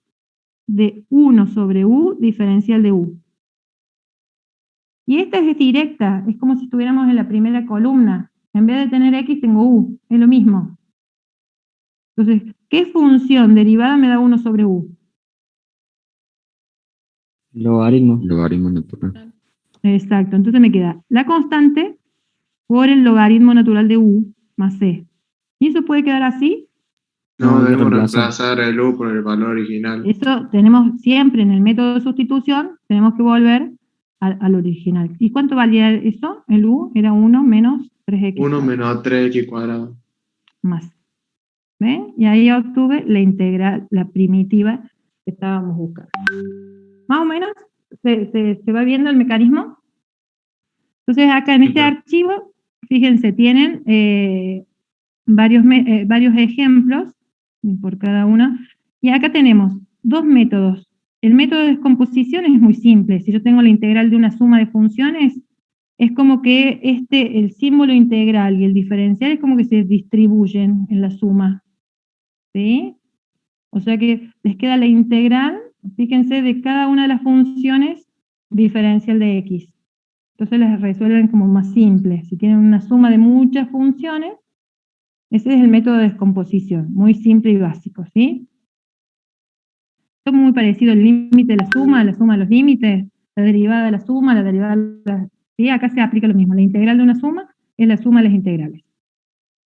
de 1 sobre u diferencial de u. Y esta es directa, es como si estuviéramos en la primera columna. En vez de tener x tengo u, es lo mismo. Entonces, ¿qué función derivada me da 1 sobre u? Logaritmo. Logaritmo natural. Exacto, entonces me queda la constante por el logaritmo natural de u más c. ¿Y eso puede quedar así? No, No, debemos reemplazar. reemplazar el U por el valor original. Eso tenemos siempre en el método de sustitución, tenemos que volver al original. ¿Y cuánto valía eso? El u era 1 menos 3x 1 cuadrado, menos 3x cuadrado. más. ¿Ven? Y ahí obtuve la integral, la primitiva que estábamos buscando. Más o menos, ¿se va viendo el mecanismo? Entonces acá en este archivo, fíjense, tienen varios ejemplos por cada uno. Y acá tenemos dos métodos. El método de descomposición es muy simple. Si yo tengo la integral de una suma de funciones, es como que el símbolo integral y el diferencial es como que se distribuyen en la suma. ¿Sí? O sea que les queda la integral, fíjense, de cada una de las funciones diferencial de x. Entonces las resuelven como más simple. Si tienen una suma de muchas funciones, ese es el método de descomposición, muy simple y básico, ¿sí? Esto es muy parecido al límite de la suma de los límites, la derivada de la suma, la derivada de la... ¿Sí? Acá se aplica lo mismo, la integral de una suma es la suma de las integrales.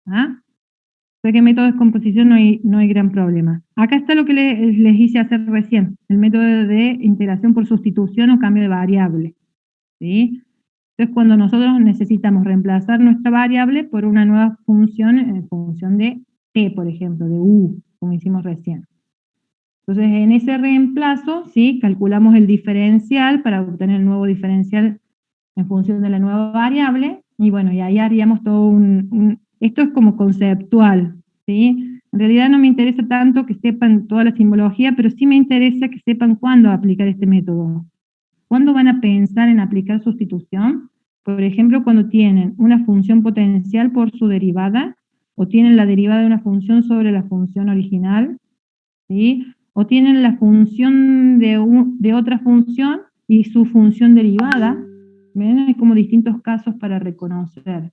¿Ah? O sea que en método de descomposición no hay gran problema. Acá está lo que les hice hacer recién, el método de integración por sustitución o cambio de variable, ¿sí? Entonces, cuando nosotros necesitamos reemplazar nuestra variable por una nueva función, en función de t, por ejemplo, de u, como hicimos recién. Entonces, en ese reemplazo, ¿sí? Calculamos el diferencial para obtener el nuevo diferencial en función de la nueva variable, y bueno, y ahí haríamos todo esto es como conceptual, ¿sí? En realidad no me interesa tanto que sepan toda la simbología, pero sí me interesa que sepan cuándo aplicar este método. ¿Cuándo van a pensar en aplicar sustitución? Por ejemplo, cuando tienen una función potencial por su derivada, o tienen la derivada de una función sobre la función original, ¿sí? O tienen la función de otra función y su función derivada. ¿Ven? Hay como distintos casos para reconocer.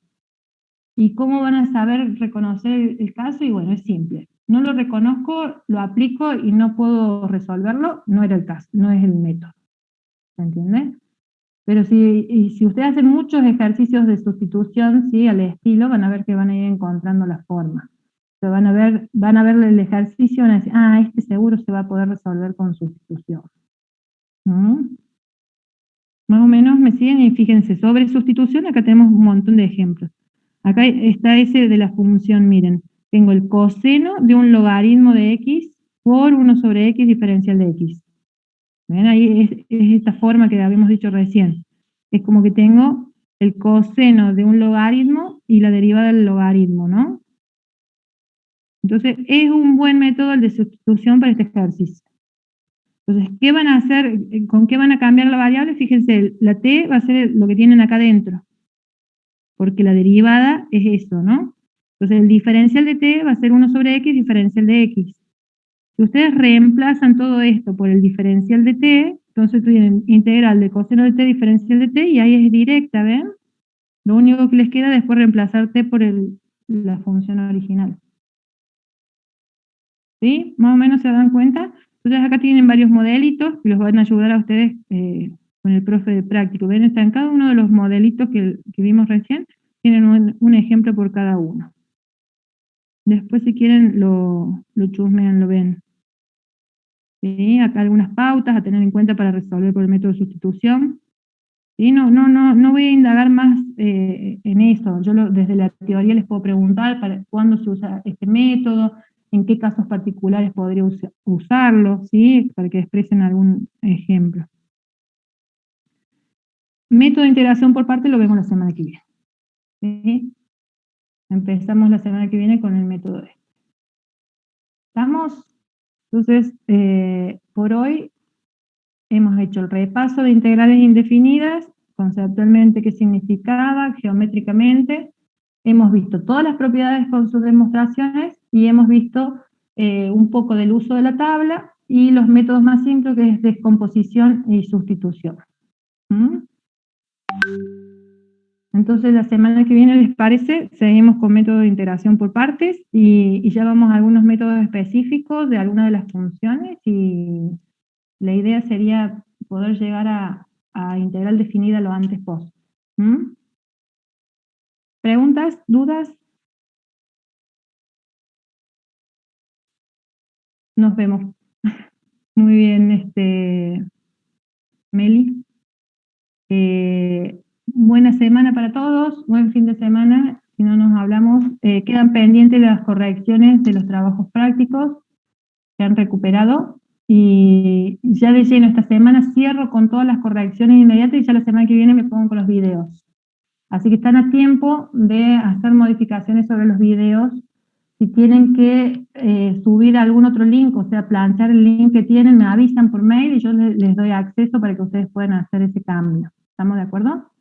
¿Y cómo van a saber reconocer el caso? Y bueno, es simple. No lo reconozco, lo aplico y no puedo resolverlo, no era el caso, no es el método. ¿Se entiende? Pero si ustedes hacen muchos ejercicios de sustitución, ¿sí? Al estilo, van a ver que van a ir encontrando la forma. O sea, van a ver el ejercicio y van a decir, este seguro se va a poder resolver con sustitución. ¿Mm? Más o menos me siguen y fíjense, sobre sustitución acá tenemos un montón de ejemplos. Acá está ese de la función, miren, tengo el coseno de un logaritmo de x por 1 sobre x diferencial de x. ¿Ven? Ahí es esta forma que habíamos dicho recién. Es como que tengo el coseno de un logaritmo y la derivada del logaritmo, ¿no? Entonces, es un buen método el de sustitución para este ejercicio. Entonces, ¿qué van a hacer? ¿Con qué van a cambiar la variable? Fíjense, la t va a ser lo que tienen acá adentro, porque la derivada es eso, ¿no? Entonces, el diferencial de t va a ser 1 sobre x diferencial de x. Si ustedes reemplazan todo esto por el diferencial de t, entonces tienen integral de coseno de t diferencial de t y ahí es directa, ¿ven? Lo único que les queda es después reemplazar t por la función original. ¿Sí? ¿Más o menos se dan cuenta? Entonces acá tienen varios modelitos que los van a ayudar a ustedes con el profe de práctico. ¿Ven? Está en cada uno de los modelitos que vimos recién, tienen un ejemplo por cada uno. Después si quieren lo chusmean, lo ven. ¿Sí? Acá algunas pautas a tener en cuenta para resolver por el método de sustitución. ¿Sí? No voy a indagar más en eso. Yo desde la teoría les puedo preguntar para cuándo se usa este método, en qué casos particulares podría usarlo, ¿sí? Para que expresen algún ejemplo. Método de integración por parte lo vemos la semana que viene. ¿Sí? Empezamos la semana que viene con el método este. ¿Estamos? Entonces, por hoy hemos hecho el repaso de integrales indefinidas, conceptualmente qué significaba, geométricamente. Hemos visto todas las propiedades con sus demostraciones y hemos visto un poco del uso de la tabla y los métodos más simples que es descomposición y sustitución. ¿Mm? Entonces la semana que viene, ¿les parece? Seguimos con método de integración por partes y ya vamos a algunos métodos específicos de alguna de las funciones y la idea sería poder llegar a integral definida lo antes posible. ¿Preguntas? ¿Dudas? Nos vemos. Muy bien, Meli. Buena semana para todos, buen fin de semana. Si no nos hablamos, quedan pendientes las correcciones de los trabajos prácticos que han recuperado. Y ya de lleno esta semana cierro con todas las correcciones inmediatas y ya la semana que viene me pongo con los videos. Así que están a tiempo de hacer modificaciones sobre los videos. Si tienen que subir algún otro link, o sea, planchar el link que tienen, me avisan por mail y yo les doy acceso para que ustedes puedan hacer ese cambio. ¿Estamos de acuerdo?